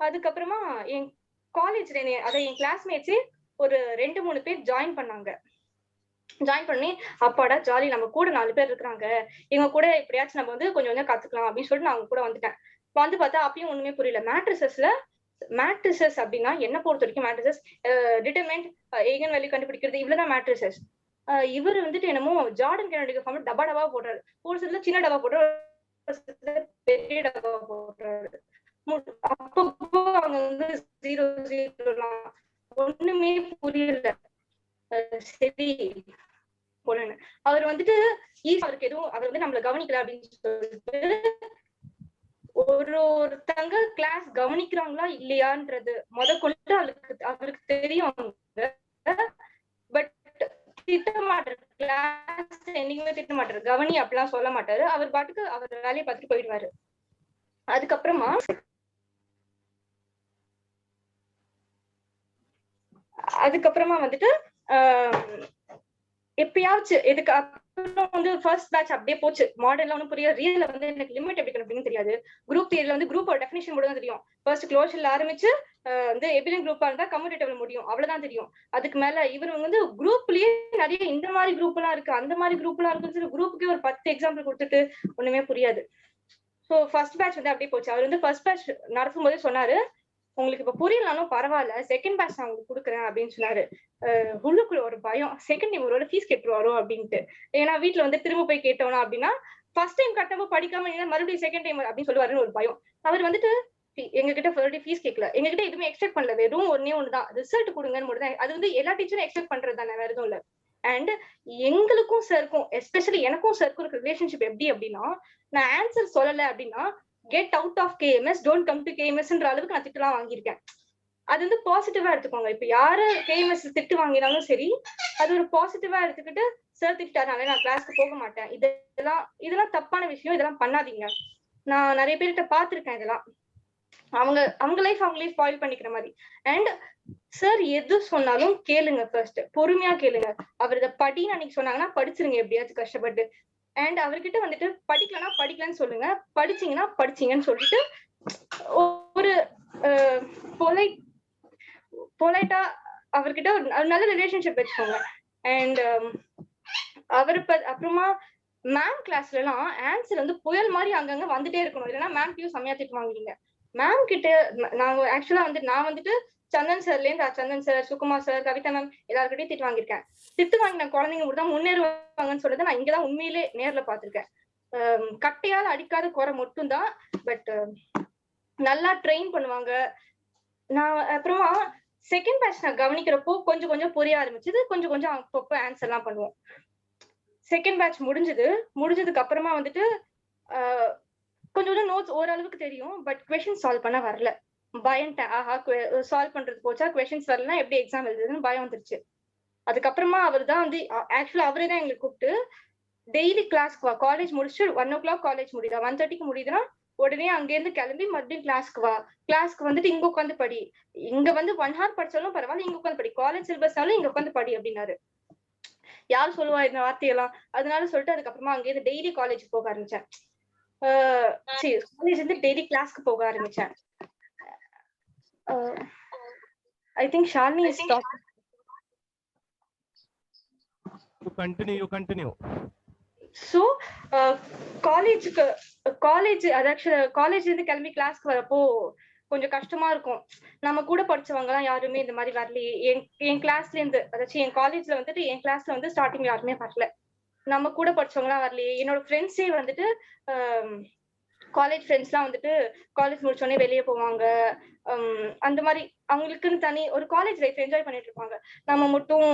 அதுக்கப்புறமா என் காலேஜ்ல அதை என் கிளாஸ்மேட்ஸே ஒரு 2-3 பேர் ஜாயின் பண்ணாங்க. ஜாயின் பண்ணி அப்பாடா ஜாலி, நம்ம கூட 4 பேர் இருக்கிறாங்க, இவங்க கூட எப்படியாச்சும் நம்ம வந்து கொஞ்சம் கொஞ்சம் கத்துக்கலாம் அப்படின்னு சொல்லிட்டு நான் அவங்க கூட வந்துட்டேன். வந்து பார்த்தா அப்பயும் ஒண்ணுமே புரியல. மேட்ரிசஸ் அப்படின்னா என்ன பொறுத்த வரைக்கும் மேட்ரிசஸ் டிட்டர்மைண்ட் ஏகன் வேல்யூ கண்டுபிடிக்கிறது இவ்வளவுதான் மேட்ரிசஸ். இவர் வந்துட்டு என்னமோ ஜார்டன் கென்னடி ஃபார்ம் டபா போடுறாரு, ஒரு சில சின்ன டபா போடுறாரு, பெரிய டபா போடுறாரு. அப்பப்போ அவங்க வந்து 0 ஒண்ணுமே புரியல. சரி போலன்னு. அவர் வந்துட்டு அவருக்கு எதுவும் அவர் வந்து நம்மள கவனிக்கல அப்படின்னு சொல்லிட்டு ஒருத்தங்க கிளாஸ் கவனிக்கிறாங்களா இல்லையான்றது கொண்டு அவருக்கு தெரியும். பட் திட்ட மாட்டாரு, கிளாஸ் என்னைக்குமே திட்ட மாட்டாரு, கவனி அப்படிலாம் சொல்ல மாட்டாரு. அவர் பாட்டுக்கு அவர் வேலையை பார்த்துட்டு போயிடுவாரு. அதுக்கப்புறமா வந்துட்டு எப்பயாச்சும் இதுக்கு அப்புறம் வந்து ஃபர்ஸ்ட் பேட்ச் அப்படியே போச்சு. மாடர்ன்ல ஒன்றும் புரியாது, ரியல்ல வந்து எனக்கு லிமிட் எப்படி அப்படின்னு தெரியாது. குரூப் தியரில வந்து குரூப்போட டெஃபினிஷன் மட்டும் தான் தெரியும். ஃபர்ஸ்ட் க்ளோஷர்ல ஆரம்பிச்சு வந்து எபிலியன் குரூப்பா இருந்தா கம்யூட்டேட்டிவ்ல முடியும், அவ்வளவுதான் தெரியும். அதுக்கு மேல இவர் வந்து குரூப்லயே நிறைய இந்த மாதிரி குரூப் எல்லாம் இருக்கு, அந்த மாதிரி குரூப் எல்லாம் இருக்குன்னு சொல்லி குரூப்புக்கே ஒரு 10 எக்ஸாம்பிள் கொடுத்துட்டு ஒண்ணுமே புரியாது. ஸோ ஃபர்ஸ்ட் பேட்ச் வந்து அப்படியே போச்சு. அவர் வந்து ஃபர்ஸ்ட் பேட்ச் நடத்தும் போதே சொன்னாரு, உங்களுக்கு இப்ப புரியலனாலும் பரவாயில்ல, செகண்ட் பேட்ச் நான் உங்களுக்கு கொடுக்குறேன் அப்படின்னு சொன்னாரு. உள்ளுக்குள்ள ஒரு பயம், செகண்ட் டைம் ஒரு ஃபீஸ் கேட்டுருவாரோ அப்படின்ட்டு. ஏன்னா வீட்டுல வந்து திரும்ப போய் கேட்டோம்னா அப்படின்னா ஃபர்ஸ்ட் டைம் கட்டப்போ படிக்காம மறுபடியும் செகண்ட் டைம் அப்படின்னு சொல்லுவாருன்னு ஒரு பயம். அவர் வந்துட்டு எங்ககிட்ட ஃபீஸ் கேட்கல, எங்ககிட்ட எதுவுமே எக்ஸ்பெக்ட் பண்ணல, வெறும் ஒண்ணுதான் ரிசல்ட் கொடுங்கன்னு மட்டும் தான். அது வந்து எல்லா டீச்சரும் எக்ஸ்பெக்ட் பண்றது தானே, வேற எதுவும் இல்ல. அண்ட் எங்களுக்கும் சருக்கும், எஸ்பெஷலி எனக்கும் சருக்கும் இருக்க ரிலேஷன்ஷிப் எப்படி அப்படின்னா, நான் ஆன்சர் சொல்லல அப்படின்னா get out of KMS, don't come to கேஎம்எஸ்ன்ற அளவுக்கு நான் திட்டுலாம் வாங்கியிருக்கேன். அது வந்து பாசிட்டிவா எடுத்துக்கோங்க. இப்ப யாரு கேஎம்எஸ் திட்டு வாங்கினாலும் சரி, அது ஒரு பாசிட்டிவா எடுத்துக்கிட்டு சார் திட்டாரு நான் கிளாஸ்க்கு போக மாட்டேன், இதெல்லாம் தப்பான விஷயம், இதெல்லாம் பண்ணாதீங்க. நான் நிறைய பேர்கிட்ட பாத்திருக்கேன் இதெல்லாம். அவங்க லைஃப் அவங்களே ஸ்பாயில் பண்ணிக்கிற மாதிரி. அண்ட் சார் எது சொன்னாலும் கேளுங்க, ஃபர்ஸ்ட் பொறுமையா கேளுங்க. அவர் இதை படின்னு அன்னைக்கு சொன்னாங்கன்னா படிச்சிருங்க எப்படியாச்சும் கஷ்டப்பட்டு. அண்ட் அவர்கிட்ட வந்துட்டு படிக்கலன்னா படிக்கலன்னு சொல்லுங்க, படிச்சீங்கன்னா படிச்சீங்கன்னு சொல்லிட்டு ஒரு பொலைட்டா அவர்கிட்ட ஒரு நல்ல ரிலேஷன்ஷிப் வச்சுக்கோங்க. அண்ட் அப்புறமா மேம் கிளாஸ்ல எல்லாம் ஆன்சர் வந்து புயல் மாதிரி அங்கங்க வந்துட்டே இருக்கணும், இல்லைன்னா மேம் கிட்ட செம்மையா திட்டு வாங்குவீங்க. மேம் கிட்ட நாங்க ஆக்சுவலா வந்து நான் வந்துட்டு சந்தன் சார்ல இருந்து Chandan sir, Sukumar sir, Kavitha ma'am எல்லாருக்கிட்டையும் திட்டு வாங்கியிருக்கேன். திட்டு வாங்கின குழந்தைங்க கூட தான் முன்னேறுவாங்கன்னு சொல்றதை நான் இங்கதான் உண்மையிலே நேர்ல பாத்திருக்கேன். கட்டையால் அடிக்காத குறை மட்டும் தான், பட் நல்லா ட்ரெயின் பண்ணுவாங்க. நான் அப்புறமா செகண்ட் பேட்ச் நான் கவனிக்கிறப்போ கொஞ்சம் கொஞ்சம் புரிய ஆரம்பிச்சது, கொஞ்சம் கொஞ்சம் அப்பப்போ ஆன்சர் எல்லாம் பண்ணுவோம். செகண்ட் பேட்ச் முடிஞ்சதுக்கு அப்புறமா வந்துட்டு கொஞ்சம் கொஞ்சம் நோட்ஸ் ஓரளவுக்கு தெரியும், பட் கொஸ்டின் சால்வ் பண்ண வரல. பயன்ட்டேன், ஆஹா சால்வ் பண்றது போச்சா, கொஸ்டின்ஸ் வரலாம் எப்படி எக்ஸாம் எழுதுறதுன்னு பயம் வந்துருச்சு. அதுக்கப்புறமா அவர் தான் வந்து ஆக்சுவலா அவரே தான் எங்களுக்கு கூப்பிட்டு டெய்லி கிளாஸ்க்கு வா, காலேஜ் முடிச்சுட்டு 1 o'clock காலேஜ் முடியுதா, 1:30க்கு முடியுதுன்னா உடனே அங்கேருந்து கிளம்பி மறுபடியும் கிளாஸ்க்கு வா, கிளாஸ்க்கு வந்துட்டு இங்க உட்காந்து படி, இங்க வந்து 1 hour படிச்சாலும் பரவாயில்ல, இங்க உட்காந்து படி, காலேஜ் சிலபஸ்னாலும் இங்க உட்காந்து படி அப்படின்னாரு. யார் சொல்லுவா இந்த வார்த்தையெல்லாம், அதனால சொல்லிட்டு அதுக்கப்புறமா அங்கேயிருந்து டெய்லி காலேஜ் போக ஆரம்பிச்சேன். காலேஜ் இருந்து டெய்லி கிளாஸ்க்கு போக ஆரம்பிச்சேன். I think Shalini is talking. You continue. So college இருந்து கிளம்பி கிளாஸ்க்கு வரப்போ கொஞ்சம் கஷ்டமா இருக்கும். நம்ம கூட படிச்சவங்க எல்லாம் யாருமே இந்த மாதிரி வரலையே. என் கிளாஸ்ல இருந்து, அதாச்சும் என் காலேஜ்ல வந்துட்டு என் கிளாஸ்ல வந்து ஸ்டார்டிங் யாருமே வரல, நம்ம கூட படிச்சவங்க எல்லாம் வரலையே. என்னோட ஃப்ரெண்ட்ஸே வந்துட்டு காலேஜ் ஃப்ரெண்ட்ஸ் எல்லாம் வந்துட்டு காலேஜ் முடிச்சோடனே வெளியே போவாங்க, அந்த மாதிரி அவங்களுக்குன்னு தனி ஒரு காலேஜ் லைஃப் என்ஜாய் பண்ணிட்டு இருப்பாங்க. நம்ம மட்டும்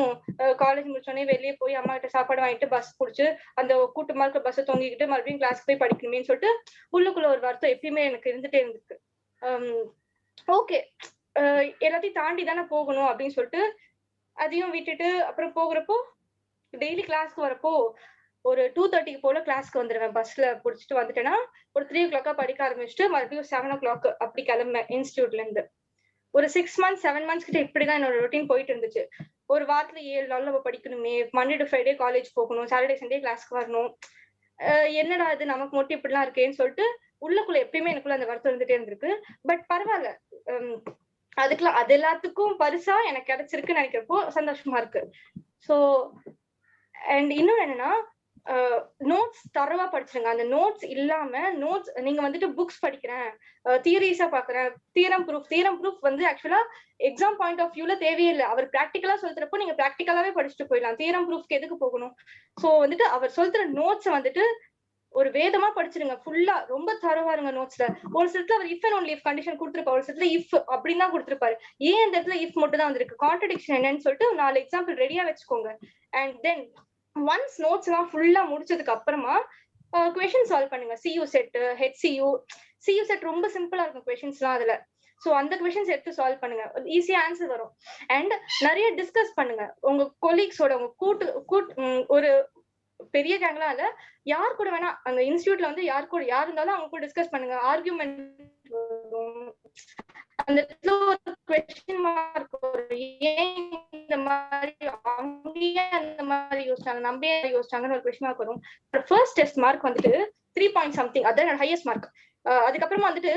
காலேஜ் முடிச்சோடனே வெளியே போய் அம்மா கிட்ட சாப்பாடு வாங்கிட்டு பஸ் பிடிச்சு அந்த கூட்டமா இருக்க பஸ்ஸை தொங்கிக்கிட்டு மறுபடியும் கிளாஸ்க்கு போய் படிக்கணுமேன்னு சொல்லிட்டு உள்ளுக்குள்ள ஒரு வருத்தம் எப்பயுமே எனக்கு இருந்துட்டே இருந்துருக்கு. ஓகே, எல்லாத்தையும் தாண்டி தானே போகணும் அப்படின்னு சொல்லிட்டு அதையும் விட்டுட்டு அப்புறம் போகிறப்போ டெய்லி கிளாஸ்க்கு வரப்போ ஒரு 2:30 போல கிளாஸ்க்கு வந்துடுவேன். பஸ்ல புடிச்சிட்டு வந்துட்டேன்னா ஒரு 3 o'clock படிக்க ஆரம்பிச்சுட்டு மறுபடியும் 7 o'clock அப்படி கிளம்புவேன் இன்ஸ்டியூட்ல இருந்து. ஒரு 6 months 7 months கிட்ட இப்படிதான் என்னோட ரொட்டீன் போயிட்டு இருந்துச்சு. ஒரு வாரத்துல 7 நாள் நம்ம படிக்கணுமே, மண்டே டு ஃப்ரைடே காலேஜ் போகணும், சாட்டர்டே சண்டே கிளாஸ்க்கு வரணும், என்னடா இது நமக்கு மட்டும் இப்படிலாம் இருக்கேன்னு சொல்லிட்டு உள்ளுக்குள்ள எப்பயுமே எனக்குள்ள அந்த வருத்தம் இருந்துட்டே இருந்திருக்கு. பட் பரவாயில்ல, அதுக்கெல்லாம் அது எல்லாத்துக்கும் பரிசா எனக்கு கிடைச்சிருக்குன்னு நினைக்கிறப்போ சந்தோஷமா இருக்கு. ஸோ அண்ட் இன்னொன்னு என்னன்னா, நோட்ஸ் தரவா படிச்சிருங்க. அந்த நோட்ஸ் இல்லாம நோட்ஸ் நீங்க வந்துட்டு புக்ஸ் படிக்கிறேன், தியரிஸா பாக்குறேன், தியரம் ப்ரூஃப் வந்து ஆக்சுவலா எக்ஸாம் பாயிண்ட் ஆஃப் வியூல தேவையே இல்லை. அவர் பிராக்டிகலா சொல்றப்போ நீங்க பிராக்டிகலாவே படிச்சுட்டு போயிடலாம், தியரம் ப்ரூஃப்க்கு எதுக்கு போகணும். சோ வந்துட்டு அவர் சொல்ற நோட்ஸ் வந்துட்டு ஒரு வேதமா படிச்சிருங்க, ஃபுல்லா ரொம்ப தரவா இருங்க நோட்ஸ்ல. ஒரு சிலத்துல அவர் if and only if condition கொடுத்துருப்பாரு, ஒரு சிலத்துல இஃப் அப்படின்னு தான் கொடுத்துருப்பாரு. ஏன் இந்த இடத்துல இஃப் மட்டும் தான் வந்திருக்கு, கான்ட்ரடிக்ஷன் என்னன்னு சொல்லிட்டு 4 எக்ஸாம்பிள் ரெடியா வச்சுக்கோங்க. அண்ட் தென் ஒன்ஸ் நோட்ஸ் எல்லாம் ஃபுல்லா முடிச்சதுக்கு அப்புறமா கொஷின் சால்வ் பண்ணுங்க. CU set, HCU. CU set ரொம்ப சிம்பிளா இருக்கும் கொஷின்ஸ்லாம் அதுல. ஸோ அந்த கொஷின்ஸ் எடுத்து சால்வ் பண்ணுங்க, ஈஸியா ஆன்சர் வரும். அண்ட் நிறைய டிஸ்கஸ் பண்ணுங்க உங்க கொலீக்ஸோட. உங்க ஒரு பெரிய கேங்லாம் இல்ல, யார் கூட வேணா அந்த இன்ஸ்டியூட்ல வந்து யார் இருந்தாலும் அவங்க கூட டிஸ்கஸ் பண்ணுங்க. ஆர்கியூமெண்ட் அந்த இடத்துல ஒரு கொஸ்டின் மார்க் வரும். ஏன் இந்த மாதிரி அங்கேயே அந்த மாதிரி யோசிச்சாங்க, நம்ம ஏன் யோசிச்சாங்கன்னு ஒரு கொஸ்டின் மார்க் வரும். ஃபர்ஸ்ட் டெஸ்ட் மார்க் வந்துட்டு 3 பாயிண்ட் சம்திங், அதான் ஹையஸ்ட் மார்க். அதுக்கப்புறமா வந்துட்டு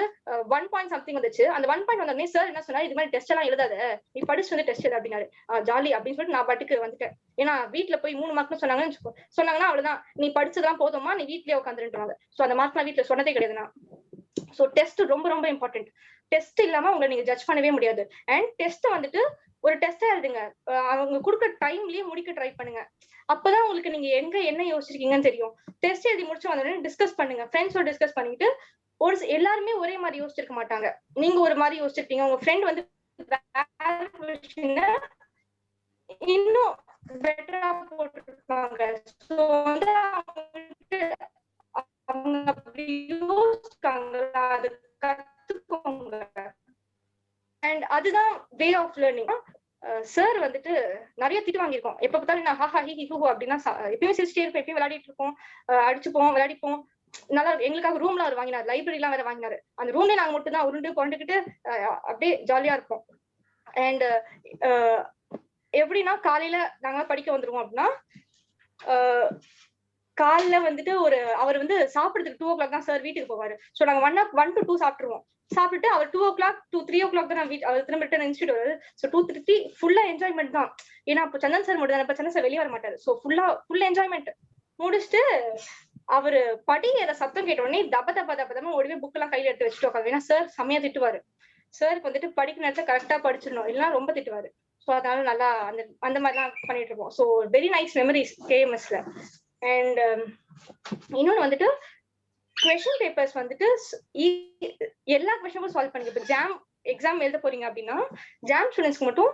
1 பாயிண்ட் சம்திங் வந்துச்சு. அந்த 1 பாயிண்ட் வந்தோடனே சார் என்ன சொன்னாரு, இது மாதிரி டெஸ்ட் எல்லாம் எழுதாத, நீ படிச்சு வந்து டெஸ்ட் எழுத அப்படின்னாரு. ஜாலி அப்படின்னு சொல்லிட்டு நான் பாட்டுக்கு வந்துட்டேன். ஏன்னா வீட்டுல போய் 3 மார்க்னு சொன்னாங்கன்னா அவ்வளவுதான், நீ படிச்சதெல்லாம் போதுமா, நீ வீட்லயே உட்காந்துருவாங்க. ஸோ அந்த மார்க் நான் வீட்டுல சொன்னதே கிடையாது நான். ஸோ டெஸ்ட் ரொம்ப ரொம்ப இம்பார்ட்டன்ட். டெஸ்ட் இல்லாம உங்களை நீங்க ஜட்ஜ் பண்ணவே முடியாது. அண்ட் டெஸ்ட் வந்துட்டு ஒரு டெஸ்டா எழுதுங்க, அவங்க கொடுக்குற டைம்லயே முடிக்க ட்ரை பண்ணுங்க. அப்பதான் உங்களுக்கு நீங்க என்ன யோசிச்சிருக்கீங்கன்னு தெரியும். டெஸ்ட் எழுதி முடிச்சு வந்தோடனே டிஸ்கஸ் பண்ணுங்க, ஃப்ரெண்ட்ஸோட டிஸ்கஸ் பண்ணிட்டு. எல்லாருமே ஒரே மாதிரி யோசிச்சிருக்க மாட்டாங்க, நீங்க ஒரு மாதிரி யோசிச்சிருப்பீங்க, உங்க ஃப்ரெண்ட் வந்து இன்னும் பெட்டரா போட்டுருப்பாங்க. ஸோ வந்து அவங்க அப்படி யோசிக்காங்களா, அது கத்துக்கோங்க. அண்ட் அதுதான் வே ஆஃப் லேர்னிங். சார் வந்துட்டு நிறைய திட்டு வாங்கியிருக்கோம். எப்ப பார்த்தாலும் நான் ஹாஹா ஹி ஹூ அப்படின்னா எப்பயுமே சிரிச்சிட்டே இருப்போம், எப்பயும் விளையாடிட்டு இருப்போம், அடிச்சுப்போம், விளையாடிப்போம். நல்லா எங்களுக்காக ரூம்ல அவர் வாங்கினார், லைப்ரரி எல்லாம் வேற வாங்கினாரு. அந்த ரூம்ல நாங்க மட்டும் தான் உருண்டு கொண்டுகிட்டு அப்படியே ஜாலியா இருப்போம். அண்ட் எப்படின்னா காலையில நாங்க படிக்க வந்துருவோம் அப்படின்னா காலைல வந்துட்டு அவர் வந்து சாப்பிடுறதுக்கு 2 o'clock தான் சார் வீட்டுக்கு போவாரு. ஸோ நாங்க 1 to 2 சாப்பிட்டுருவோம். சாப்பிட்டு அவர் 2 o'clock to 3 o'clock தான் அவர் திரும்ப ரிட்டர்ன் இன்ஸ்டியூட் வருது. ஸோ 2:30 ஃபுல்லா என்ஜாய்மெண்ட் தான். ஏன்னா அப்போ சந்தன் சார் மட்டும் தான், இப்ப சந்தன் சார் வெளியே வர மாட்டாரு. ஸோ ஃபுல் என்ஜாய்மெண்ட் முடிச்சுட்டு அவரு ஏற சத்தம் கேட்ட உடனே தப்ப ஓடிவே புக் எல்லாம் கையில எடுத்து வச்சுட்டு உட்காந்து. ஏன்னா சார் செம்மையா திட்டுவாரு. சாருக்கு வந்துட்டு படிக்கிற நேரத்தை கரெக்டா படிச்சிடணும், இல்லைன்னா ரொம்ப திட்டுவாரு. ஸோ அதனால நல்லா அந்த மாதிரிலாம் பண்ணிட்டு இருப்போம். ஸோ வெரி நைஸ் மெமரிஸ் கேஎம்எஸ்ல. அண்ட் இன்னொன்னு வந்துட்டு கொஸ்டின் பேப்பர்ஸ் வந்துட்டு எல்லா கொஸ்டினும் சால்வ் பண்ணுங்க. இப்போ எக்ஸாம் எழுத போறீங்க அப்படின்னா ஜாம் ஸ்டூடெண்ட்ஸ்க்கு மட்டும்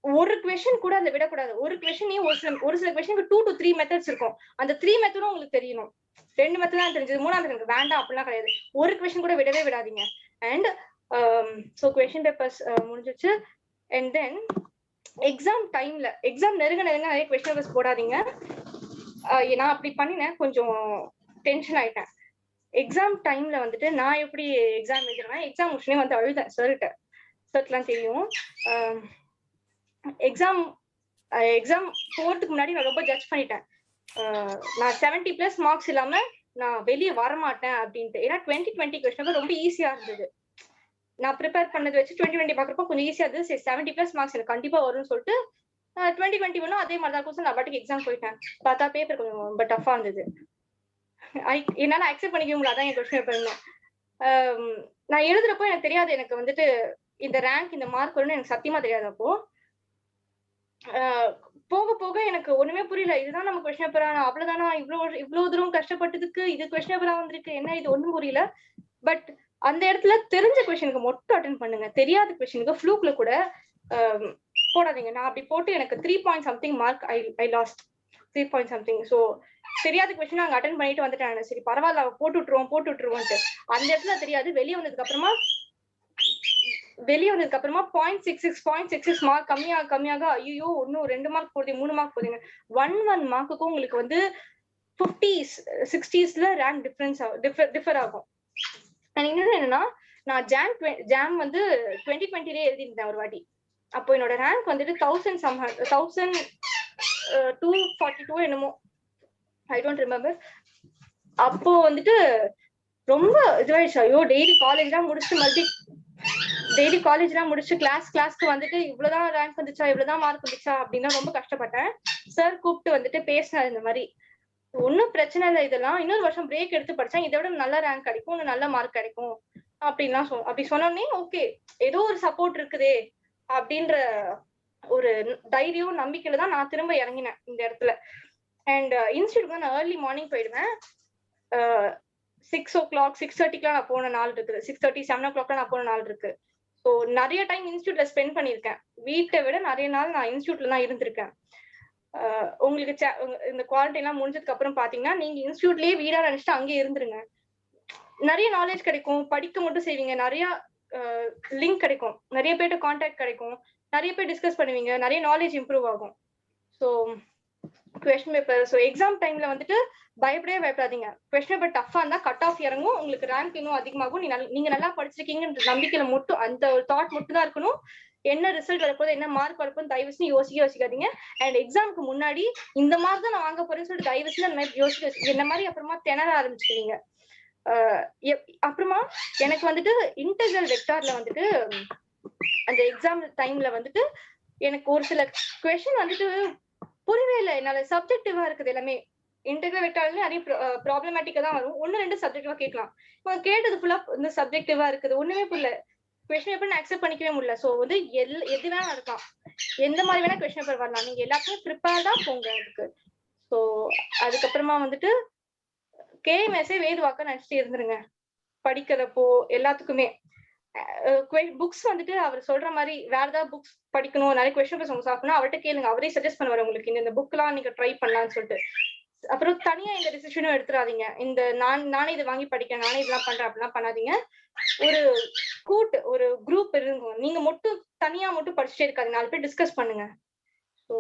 ஒரு கொஸ்டின் கூட அதை விடக்கூடாது. ஒரு கொஸ்டினே ஒரு சில கொஸ்டினுக்கு 2 to 3 மெத்தட்ஸ் இருக்கும். அந்த 3 மெத்தடும் உங்களுக்கு தெரியணும். 2 மெத்தட் தான் தெரிஞ்சது, 3ஆவது எனக்கு வேண்டாம் அப்படிலாம் கிடையாது. ஒரு கொஸ்டின் கூட விடவே விடாதீங்க. அண்ட் ஸோ கொஸ்டின் பேப்பர்ஸ் முடிஞ்சிச்சு. அண்ட் தென் எக்ஸாம் டைம்ல எக்ஸாம் நெருங்க நிறைய கொஸ்டின் பேப்பர்ஸ் போடாதீங்க. நான் அப்படி பண்ணினேன், கொஞ்சம் டென்ஷன் ஆயிட்டேன். எக்ஸாம் டைம்ல வந்துட்டு நான் எப்படி எக்ஸாம் எழுதுறேன், எக்ஸாம் முடிச்சுனே வந்து அழுதேன் சர்லாம் தெரியும். எக்ஸாம் போறதுக்கு முன்னாடி நான் ரொம்ப ஜட்ஜ் பண்ணிட்டேன். நான் 70+ மார்க்ஸ் இல்லாம நான் வெளியே வரமாட்டேன் அப்படின்ட்டு. ஏன்னா 2020 கொஸ்டின் ரொம்ப ஈஸியா இருந்தது. நான் ப்ரிப்பேர் பண்ணது வச்சு 2020 பாக்குறப்போ கொஞ்சம் ஈஸியா இருந்தது. சரி 70+ மார்க்ஸ் எனக்கு கண்டிப்பா வரும்னு சொல்லிட்டு 2021 அதே மாதிரி தான் நான் பாட்டுக்கு எக்ஸாம் போயிட்டேன். பார்த்தா பேப்பர் கொஞ்சம் ரொம்ப டஃபா இருந்தது. என்னால அக்செப்ட் பண்ணிக்க முடியல, அதான் என் கொஸ்டின் பேப்பர் இருந்தேன். நான் எழுதுறப்போ எனக்கு தெரியாது எனக்கு வந்துட்டு இந்த ரேங்க் இந்த மார்க் வரும்னு எனக்கு சத்தியமா தெரியாது. அப்போ போக போக எனக்கு ஒண்ணுமே புரியல. இதுதான் நம்ம கொஸ்டின் பேப்பரா, அவ்வளவுதானா, இவ்வளவு தூரம் கஷ்டப்பட்டதுக்கு இது கொஸ்டின் பேப்பரா வந்திருக்கு, என்ன இது ஒண்ணும் புரியல. பட் அந்த இடத்துல தெரிஞ்ச கொஸ்டினுக்கு மட்டும் அட்டென்ட் பண்ணுங்க. தெரியாத கொஸ்டினுக்கு ஃப்ளூக்ல கூட போடாதீங்க. நான் அப்படி போட்டு எனக்கு 3 point something மார்க் ஐ லாஸ்ட் 3 point something. ஸோ தெரியாத கொஸ்டின் அங்க அட்டென்ட் பண்ணிட்டு வந்துட்டேன். சரி பரவாயில்ல போட்டு விட்டுருவோம்ட்டு. அந்த இடத்துல தெரியாது. வெளியே வந்ததுக்கு அப்புறமா 0.66 மார்க் கம்மியாக ஐயோ இன்னும் 2 மார்க் போகுது, 3 மார்க் போகுதுங்க. 1 மார்க்குக்கும் உங்களுக்கு வந்து 50s 60sல ரேங்க் டிஃபர் ஆகும். இன்னொன்னு என்னன்னா, நான் ஜாம் வந்து 2020 எழுதிருந்தேன் ஒரு வாட்டி. அப்போ என்னோட ரேங்க் வந்துட்டு 1242 என்னமோ, ஐ டோன்ட் ரிமெம்பர். அப்போ வந்துட்டு ரொம்ப இதுவாயிடுச்சு. ஐயோ டெய்லி காலேஜ்லாம் முடிச்சு கிளாஸ்க்கு வந்துட்டு இவ்வளவுதான் ரேங்க் வந்துச்சா, இவ்வளவுதான் மார்க் வந்துச்சா அப்படின்னா ரொம்ப கஷ்டப்பட்டேன். சார் கூப்பிட்டு வந்துட்டு பேசினார், இந்த மாதிரி ஒன்னும் பிரச்சனை இல்லை, இதெல்லாம் இன்னொரு வருஷம் பிரேக் எடுத்து படிச்சா இதை விட நல்ல ரேங்க் கிடைக்கும், இன்னும் நல்ல மார்க் கிடைக்கும் அப்படின்லாம் அப்படி சொன்னோடனே ஓகே ஏதோ ஒரு சப்போர்ட் இருக்குதே அப்படின்ற ஒரு தைரியம் நம்பிக்கையில தான் நான் திரும்ப இறங்கினேன் இந்த இடத்துல. அண்ட் இன்ஸ்டியூட் நான் ஏர்லி மார்னிங் போயிடுவேன். 6 o'clock 6:30 நான் போன நாள் இருக்குது, 6:30 7 o'clock நான் போன நாள் இருக்கு. ஸோ நிறைய டைம் இன்ஸ்டியூட்ல ஸ்பெண்ட் பண்ணியிருக்கேன். வீட்டை விட நிறைய நாள் நான் இன்ஸ்டியூட்ல தான் இருந்திருக்கேன். உங்களுக்கு இந்த குவாரண்டைன் எல்லாம் முடிஞ்சதுக்கு அப்புறம் பாத்தீங்கன்னா நீங்க இன்ஸ்டியூட்லயே வீடா நினைச்சிட்டு அங்கேயே இருந்துருங்க. நிறைய நாலேஜ் கிடைக்கும், படிக்க மட்டும் செய்வீங்க, நிறைய லிங்க் கிடைக்கும், நிறைய பேர்ட்ட கான்டாக்ட் கிடைக்கும், நிறைய பேர் டிஸ்கஸ் பண்ணுவீங்க, நிறைய நாலேஜ் இம்ப்ரூவ் ஆகும். So question paper, so exam டைம்ல வந்துட்டு பயப்படவே பயப்படாதீங்க. கொஸ்டின் பேப்பர் டஃபா இருந்தா கட் ஆஃப் இறங்கும், உங்களுக்கு ரேங்க் இன்னும் அதிகமாகும். நீங்க நல்லா படிச்சிருக்கீங்கன்ற நம்பிக்கையில மட்டும், அந்த ஒரு தாட் மட்டும் தான் இருக்கணும். என்ன ரிசல்ட் வரப்போது, என்ன மார்க் வரப்போது தயவு செஞ்சு யோசிக்காதீங்க. அண்ட் எக்ஸாமுக்கு முன்னாடி இந்த மாதிரி தான் நான் வாங்க போறேன்னு சொல்லிட்டு தயவு செஞ்சு அந்த மாதிரி யோசிக்க என்ன மாதிரி அப்புறமா திணற ஆரம்பிச்சிருவீங்க. அப்புறமா எனக்கு வந்துட்டு இன்டெகிரல் வெக்டார்ல வந்துட்டு அந்த எக்ஸாம் டைம்ல வந்துட்டு எனக்கு ஒரு சில கொஸ்டின் வந்துட்டு புரியவே இல்லை. என்னால சப்ஜெக்டிவா இருக்குது எல்லாமே. இன்டெகிரல் வெக்டார்ல நிறைய ப்ராப்ளமேட்டிக்கா தான் வரும், 1-2 சப்ஜெக்டிவா கேட்கலாம். கேட்டது ஃபுல்லா இந்த சப்ஜெக்டிவா இருக்குது, ஒண்ணுமே புரியல. கொஸ்டின் பேப்பர் நான் அக்செப்ட் பண்ணிக்கவே முடியல. ஸோ வந்து எது வேணா இருக்கலாம், எந்த மாதிரி வேணா கொஸ்டின் பேப்பர் வரலாம், நீங்க எல்லாத்துக்கும் ப்ரிப்பேர்டா போங்க அதுக்கு. ஸோ அதுக்கப்புறமா வந்துட்டு கேஎம்எஸ்ஏ வேதுவாக்க நினைச்சிட்டு இருந்துருங்க படிக்கிறப்போ எல்லாத்துக்குமே. புக்ஸ் வந்துட்டு அவர் சொல்ற மாதிரி வேற ஏதாவது புக்ஸ் படிக்கணும், நிறைய கொஸ்டின் பேப்பர்ஸ் உங்களுக்கு சாப்பிடணும், அவர்கிட்ட கேளுங்க, அவரே சஜஸ்ட் பண்ணுவார் உங்களுக்கு இந்த புக் எல்லாம் நீங்க ட்ரை பண்ணலாம்னு சொல்லிட்டு. அப்புறம் தனியா இந்த டிசிஷனும் எடுத்துறாதீங்க, இந்த நானே இதை வாங்கி படிக்கிறேன், நானே இதெல்லாம் பண்றேன் அப்படிலாம் பண்ணாதீங்க. ஒரு குரூப் இருங்க, நீங்க மட்டும் தனியா மட்டும் படிச்சுட்டே இருக்காது, 4 பேர் டிஸ்கஸ் பண்ணுங்க. ஸோ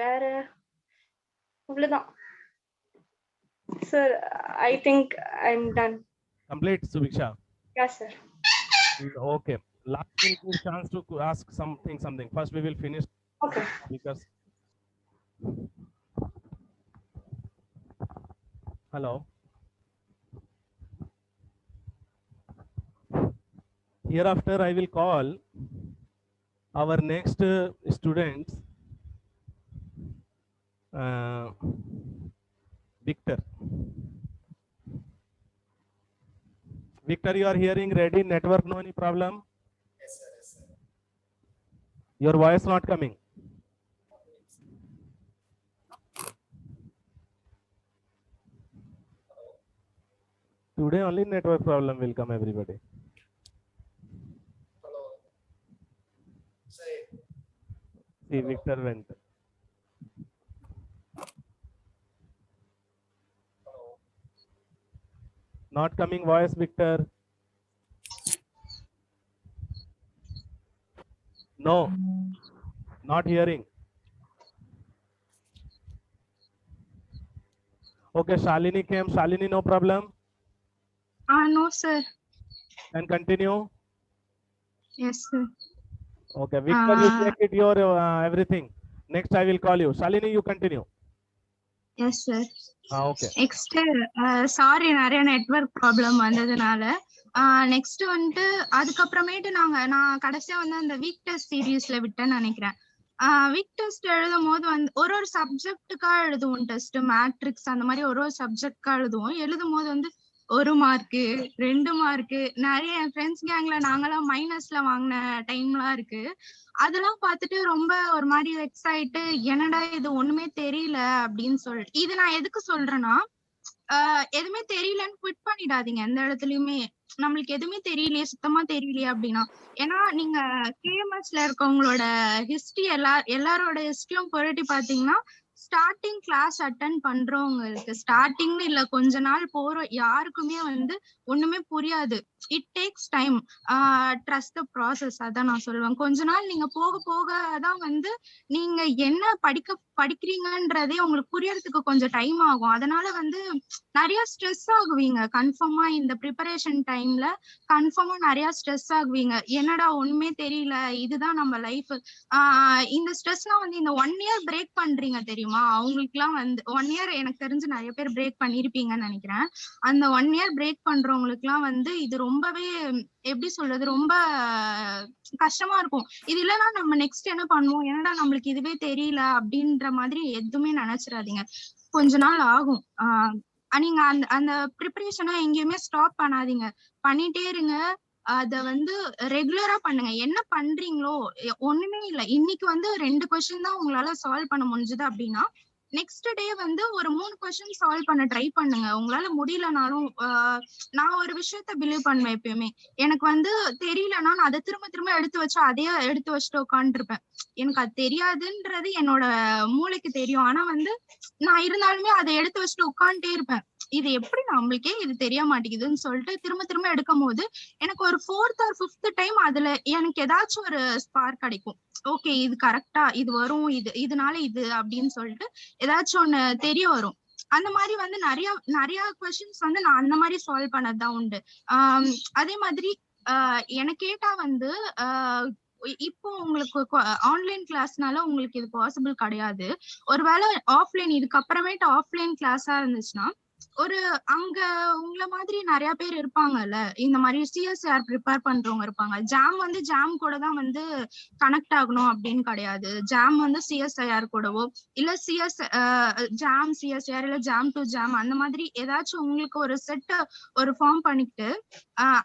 வேற அவ்வளவுதான் sir. I think I am ton. Complete, Subiksha? Yes, sir. Okay. Last we'll give chance to ask something. First we will finish. Okay. Because hello. Hereafter I will call our next students, Victor. Victor, you are hearing ready? Network, no any problem? Yes, sir. Yes, sir. Your voice not coming. Today only network problem will come, everybody. Hello. Say. See, Victor went. Hello. Not coming voice, Victor. No, not hearing. Okay, Shalini came. Shalini, no problem. No, sir. And continue. Yes, sir. Okay, Victor, you check it your everything. Next, I will call you. Shalini, you continue. Yes, sir. Okay. Next sorry, நிறைய network problem வந்ததுனால next வந்துட்டு அதுக்கப்புறமேட்டு நான் கடைசியா வந்து அந்த week test சீரீஸ்ல விட்டேன்னு நினைக்கிறேன். வீக் டெஸ்ட் எழுதும் போது வந்து ஒரு சப்ஜெக்டுக்கா எழுதுவோம் டெஸ்ட், மேட்ரிக்ஸ் அந்த மாதிரி ஒரு சப்ஜெக்ட்கா எழுதும் போது வந்து 1 மார்க்கு 2 மார்க்கு நிறைய என் ஃப்ரெண்ட்ஸ் கேங்ல நாங்கெல்லாம் மைனஸ்ல வாங்கின டைம்லாம் இருக்கு. அதெல்லாம் பார்த்துட்டு ரொம்ப ஒரு மாதிரி வெக்ஸ் ஆயிட்டு, என்னடா இது ஒண்ணுமே தெரியல அப்படின்னு சொல்லிட்டு. இது நான் எதுக்கு சொல்றேன்னா, எதுவுமே தெரியலன்னு குவிட் பண்ணிடாதீங்க எந்த இடத்துலயுமே. நம்மளுக்கு எதுவுமே தெரியலையே, சுத்தமா தெரியலையே அப்படின்னா. ஏன்னா நீங்க கேஎம்எஸ்ல இருக்கவங்களோட ஹிஸ்டரி எல்லாரோட ஹிஸ்டரியும் புரட்டி பாத்தீங்கன்னா, ஸ்டார்டிங் கிளாஸ் அட்டென்ட் பண்றவங்களுக்கு, ஸ்டார்டிங்னு இல்ல கொஞ்ச நாள் போறோம் யாருக்குமே வந்து ஒண்ணுமே புரியாது. It takes time, trust the process. அதான் நான் சொல்லுவேன். கொஞ்ச நாள் நீங்க போக போக தான் வந்து நீங்க என்ன படிக்கிறீங்கன்றதே உங்களுக்கு புரியறதுக்கு கொஞ்சம் டைம் ஆகும். அதனால வந்து நிறைய ஸ்ட்ரெஸ் ஆகுவீங்க கன்ஃபார்மா. இந்த ப்ரிப்பரேஷன் டைம்ல கன்ஃபார்மா நிறைய ஸ்ட்ரெஸ் ஆகுவீங்க. என்னடா ஒண்ணுமே தெரியல, இதுதான் நம்ம லைஃப். இந்த ஸ்ட்ரெஸ்லாம் வந்து இந்த 1 இயர் பிரேக் பண்றீங்க தெரியுமா, அவங்களுக்கு எல்லாம் வந்து 1 இயர் எனக்கு தெரிஞ்சு நிறைய பேர் பிரேக் பண்ணிருப்பீங்கன்னு நினைக்கிறேன். அந்த 1 இயர் பிரேக் பண்றவங்களுக்கு எல்லாம் வந்து இது ரொம்பவே எப்படி சொல்றது, ரொம்ப கஷ்டமா இருக்கும். இது இல்லைன்னா நம்ம நெக்ஸ்ட் என்ன பண்ணுவோம், என்னடா நம்மளுக்கு இதுவே தெரியல அப்படின்ற மாதிரி எதுவுமே நினைச்சிடாதீங்க. கொஞ்ச நாள் ஆகும். நீங்க அந்த ப்ரிப்பரேஷனை எங்கேயுமே ஸ்டாப் பண்ணாதீங்க, பண்ணிட்டே இருங்க. அத வந்து ரெகுலரா பண்ணுங்க. என்ன பண்றீங்களோ ஒண்ணுமே இல்ல, இன்னைக்கு வந்து 2 கொஸ்டின் தான் உங்களால சால்வ் பண்ண முடிஞ்சது அப்படின்னா நெக்ஸ்ட் டே வந்து ஒரு 3 கொஸ்டின் சால்வ் பண்ண ட்ரை பண்ணுங்க. உங்களால முடியலனாலும் நான் ஒரு விஷயத்த பிலீவ் பண்ணுவேன் எப்பயுமே. எனக்கு வந்து தெரியலன்னா நான் அதை திரும்ப திரும்ப எடுத்து வச்சு அதையே எடுத்து வச்சுட்டு உட்காந்துருப்பேன். எனக்கு அது தெரியாதுன்றது என்னோட மூளைக்கு தெரியும். ஆனா வந்து நான் இருந்தாலுமே அதை எடுத்து வச்சுட்டு உட்காந்துட்டே இருப்பேன். இது எப்படி நம்மளுக்கே இது தெரிய மாட்டேங்குதுன்னு சொல்லிட்டு திரும்ப திரும்ப எடுக்கும் போது எனக்கு ஒரு 4th or 5th டைம் அதுல எனக்கு ஏதாச்சும் ஒரு ஸ்பார்க் கிடைக்கும். ஓகே இது கரெக்டா இது வரும், இதனால இது அப்படின்னு சொல்லிட்டு ஏதாச்சும் ஒண்ணு தெரிய வரும். அந்த மாதிரி வந்து நிறைய கொஸ்டின்ஸ் வந்து நான் அந்த மாதிரி சால்வ் பண்ணதுதான் உண்டு. அதே மாதிரி எனக்கு கேட்டா வந்து இப்போ உங்களுக்கு ஆன்லைன் கிளாஸ்னால உங்களுக்கு இது பாசிபிள் கிடையாது. ஒருவேளை ஆஃப்லைன் இதுக்கப்புறமேட்டு ஆஃப்லைன் கிளாஸா இருந்துச்சுன்னா ஒரு அங்க உங்களை மாதிரி நிறைய பேர் இருப்பாங்கல்ல, இந்த மாதிரி சிஎஸ்ஆர் ப்ரிப்பேர் பண்றவங்க இருப்பாங்க. ஜாம் வந்து ஜாம் கூட தான் வந்து கனெக்ட் ஆகணும் அப்படின்னு கிடையாது. ஜாம் வந்து சிஎஸ்ஐஆர் கூடவோ இல்ல ஜாம் சிஎஸ்ஆர் இல்ல ஜாம் டு ஜாம் அந்த மாதிரி ஏதாச்சும் உங்களுக்கு ஒரு செட் ஒரு ஃபார்ம் பண்ணிக்கிட்டு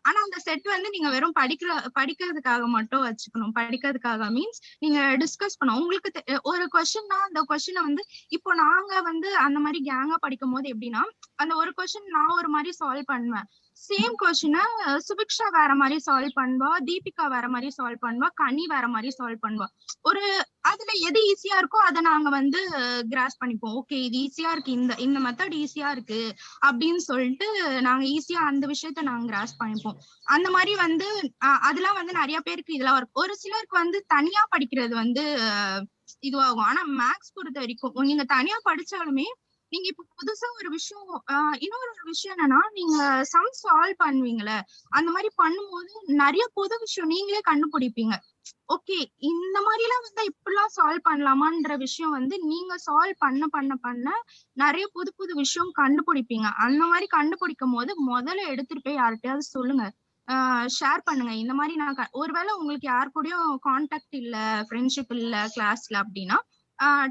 ஆனா அந்த செட் வந்து நீங்க வெறும் படிக்கிறதுக்காக மட்டும் வச்சுக்கணும். படிக்கிறதுக்காக மீன்ஸ் நீங்க டிஸ்கஸ் பண்ணணும். உங்களுக்கு ஒரு கொஸ்டின்னா அந்த கொஸ்டினை வந்து இப்போ நாங்க வந்து அந்த மாதிரி கேங்கா படிக்கும் போது எப்படின்னா அந்த ஒரு கொஸ்டின் நான் ஒரு மாதிரி சால்வ் பண்ணுவேன். சேம் கொஸ்டினை சுபிக்ஷா வேற மாதிரி சால்வ் பண்ணுவா, தீபிகா வேற மாதிரி சால்வ் பண்ணுவா, கனி வேற மாதிரி சால்வ் பண்ணுவா. ஒரு அதுல எது ஈஸியா இருக்கோ அதை நாங்க வந்து கிராஸ் பண்ணிப்போம். ஓகே இது ஈஸியா இருக்கு, இந்த மெத்தட் ஈஸியா இருக்கு அப்படின்னு சொல்லிட்டு நாங்க ஈஸியா அந்த விஷயத்த நாங்க கிராஸ் பண்ணிப்போம். அந்த மாதிரி வந்து அதெல்லாம் வந்து நிறைய பேருக்கு இதெல்லாம் இருக்கும். ஒரு சிலருக்கு வந்து தனியா படிக்கிறது வந்து இதுவாகும். ஆனா மேக்ஸ் பொறுத்த வரைக்கும் நீங்க தனியா படிச்சாலுமே நீங்க இப்ப புதுசா ஒரு விஷயம் இன்னொரு விஷயம் என்னன்னா நீங்க சம் சால்வ் பண்ணுவீங்கல்ல, அந்த மாதிரி பண்ணும்போது நிறைய புது விஷயம் நீங்களே கண்டுபிடிப்பீங்க. ஓகே இந்த மாதிரி எல்லாம் வந்து இப்படிலாம் சால்வ் பண்ணலாமான்ற விஷயம் வந்து நீங்க சால்வ் பண்ண நிறைய புது புது விஷயம் கண்டுபிடிப்பீங்க. அந்த மாதிரி கண்டுபிடிக்கும் போது முதல்ல எடுத்துட்டு போய் யார்கிட்டயாவது சொல்லுங்க, ஷேர் பண்ணுங்க. இந்த மாதிரி நான் ஒருவேளை உங்களுக்கு யார் கூடயும் கான்டாக்ட் இல்ல, ஃப்ரெண்ட்ஷிப் இல்ல கிளாஸ்ல அப்படின்னா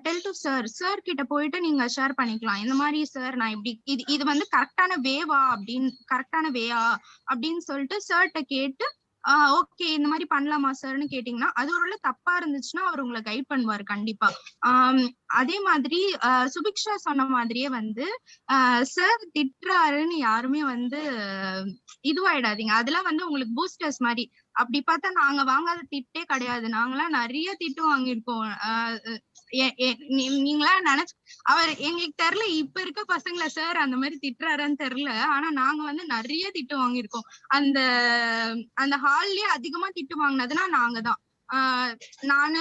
டெல் டு சார் கிட்ட போயிட்டு நீங்க ஷேர் பண்ணிக்கலாம். இந்த மாதிரி சார் நான் இப்படி இது வந்து கரெக்டான வேவா அப்படின்னு சொல்லிட்டு சார்கிட்ட கேட்டு ஓகே இந்த மாதிரி பண்ணலாமா சார்னு கேட்டீங்கன்னா அது ஒரு தப்பா இருந்துச்சுன்னா அவர் உங்களை கைட் பண்ணுவாரு கண்டிப்பா. அதே மாதிரி சுபிக்ஷா சொன்ன மாதிரியே வந்து சார் திட்டுறாருன்னு யாருமே வந்து இதுவாயிடாதீங்க. அதெல்லாம் வந்து உங்களுக்கு பூஸ்டர்ஸ் மாதிரி. அப்படி பார்த்தா நாங்க வாங்காத திட்டே கிடையாது. நாங்களாம் நிறைய திட்டு வாங்கியிருக்கோம். நீங்களா நினைச்சு அவர் எங்களுக்கு தெரியல இப்ப இருக்க பசங்களை சார் அந்த மாதிரி திட்டுறாருன்னு தெரியல. ஆனா நாங்க வந்து நிறைய திட்டு வாங்கியிருக்கோம். அந்த ஹால்லயே அதிகமா திட்டு வாங்கினதுன்னா நாங்கதான். நானு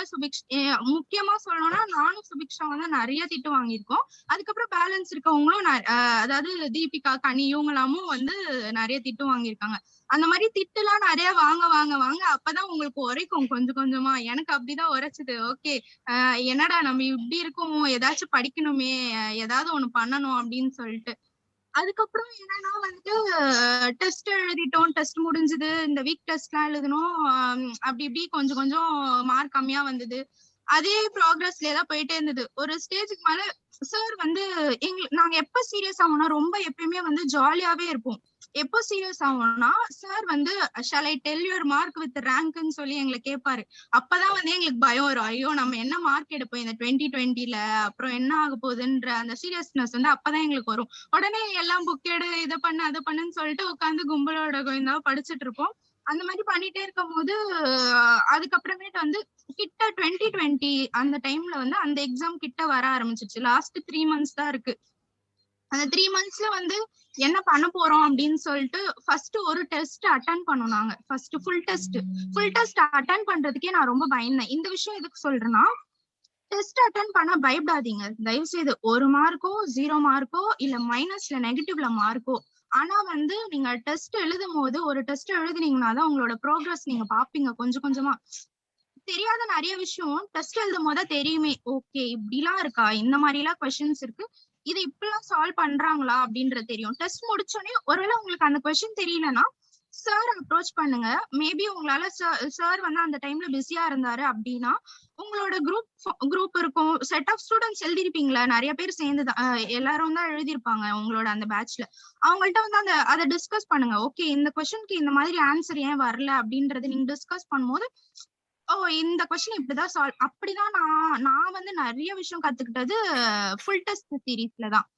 முக்கியமா சொல்லணும்னா நானும் சுபிக்ஷா வந்து நிறைய திட்டு வாங்கியிருக்கோம். அதுக்கப்புறம் பேலன்ஸ் இருக்கவங்களும் அதாவது தீபிகா கனி இவங்களாமும் வந்து நிறைய திட்டு வாங்கியிருக்காங்க. அந்த மாதிரி திட்டு எல்லாம் நிறைய வாங்க அப்பதான் உங்களுக்கு உரைக்கும் கொஞ்சம் கொஞ்சமா. எனக்கு அப்படிதான் உரைச்சுது. ஓகே என்னடா நம்ம இப்படி இருக்கோம், ஏதாச்சும் படிக்கணுமே, ஏதாவது ஒண்ணு பண்ணணும் அப்படின்னு சொல்லிட்டு. அதுக்கப்புறம் என்னன்னா வந்துட்டு டெஸ்ட் எழுதிட்டோம், டெஸ்ட் முடிஞ்சது, இந்த வீக் டெஸ்ட் எல்லாம் எழுதணும். அப்படி இப்படி கொஞ்சம் கொஞ்சம் மார்க் கம்மியா வந்தது. அதே ப்ராக்ரஸ்ல தான் போயிட்டே இருந்தது. ஒரு ஸ்டேஜுக்கு மேல சார் வந்து நாங்க எப்ப சீரியஸ் ஆகும்னா ரொம்ப எப்பயுமே வந்து ஜாலியாவே இருப்போம். எப்போ சீரியஸ் ஆகும்னா சார் வந்து shall I tell your mark with ரேங்க்னு சொல்லி எங்களை கேட்பாரு. அப்பதான் வந்து எங்களுக்கு பயம் வரும். ஐயோ நம்ம என்ன மார்க் எடுப்போம் இந்த 2020ல, அப்புறம் என்ன ஆக போகுதுன்ற அந்த சீரியஸ்னஸ் வந்து அப்பதான் எங்களுக்கு வரும். உடனே எல்லாம் புக் எடு, இதை பண்ணு அதை பண்ணுன்னு சொல்லிட்டு உட்காந்து கும்பலோட கோயந்தாவா படிச்சுட்டு இருப்போம். அந்த மாதிரி பண்ணிட்டே இருக்கும் போது அதுக்கப்புறமேட்டு வந்து கிட்ட 2020 அந்த டைம்ல வந்து அந்த எக்ஸாம் கிட்ட வர ஆரம்பிச்சிருச்சு. லாஸ்ட் 3 months தான் இருக்கு. அந்த 3 monthsல வந்து என்ன பண்ண போறோம் அப்படின்னு சொல்லிட்டு ஃபர்ஸ்ட் ஒரு டெஸ்ட் அட்டென்ட் பண்ணோம். நாங்க ஃபர்ஸ்ட் ஃபுல் டெஸ்ட் அட்டென்ட் பண்றதுக்கே நான் ரொம்ப பயந்தேன். இந்த விஷயம் எதுக்கு சொல்றேன்னா டெஸ்ட் அட்டென்ட் பண்ண பயப்படாதீங்க தயவு செய்து. 1 மார்க்கோ 0 மார்க்கோ இல்ல மைனஸ்ல நெகட்டிவ்ல மார்க்கோ, ஆனா வந்து நீங்க டெஸ்ட் எழுதும் போது ஒரு டெஸ்ட் எழுதுனீங்கன்னா தான் உங்களோட ப்ரோக்ரஸ் நீங்க பாப்பீங்க. கொஞ்சம் கொஞ்சமா தெரியாத நிறைய விஷயம் டெஸ்ட் எழுதும் போது தெரியுமே. ஓகே இப்படிலாம் இருக்கா, இந்த மாதிரி எல்லாம் கொஸ்டின்ஸ் இருக்கு, இதை இப்படிலாம் சால்வ் பண்றாங்களா அப்படின்றது தெரியும். டெஸ்ட் முடிச்சோடனே ஒருவேளை உங்களுக்கு அந்த கொஸ்டின் தெரியலன்னா சார் அப்ரோச் பண்ணுங்க. மேபி உங்களால சார் வந்து அந்த டைம்ல பிஸியா இருந்தாரு அப்படின்னா உங்களோட குரூப் இருக்கும், செட் ஆஃப் ஸ்டூடெண்ட்ஸ் எழுதிருப்பீங்களா, நிறைய பேர் சேர்ந்துதான் எல்லாரும் தான் எழுதிருப்பாங்க உங்களோட அந்த பேட்ச்ல. அவங்கள்ட்ட வந்து அதை டிஸ்கஸ் பண்ணுங்க. ஓகே இந்த கொஸ்டினுக்கு இந்த மாதிரி ஆன்சர் ஏன் வரல அப்படின்றது நீங்க டிஸ்கஸ் பண்ணும்போது ஓ இந்த கொஸ்டின் இப்படிதான் சால்வ் அப்படிதான் நான் வந்து நிறைய விஷயம் கத்துக்கிட்டது ஃபுல் டெஸ்ட் சீரீஸ்ல தான்.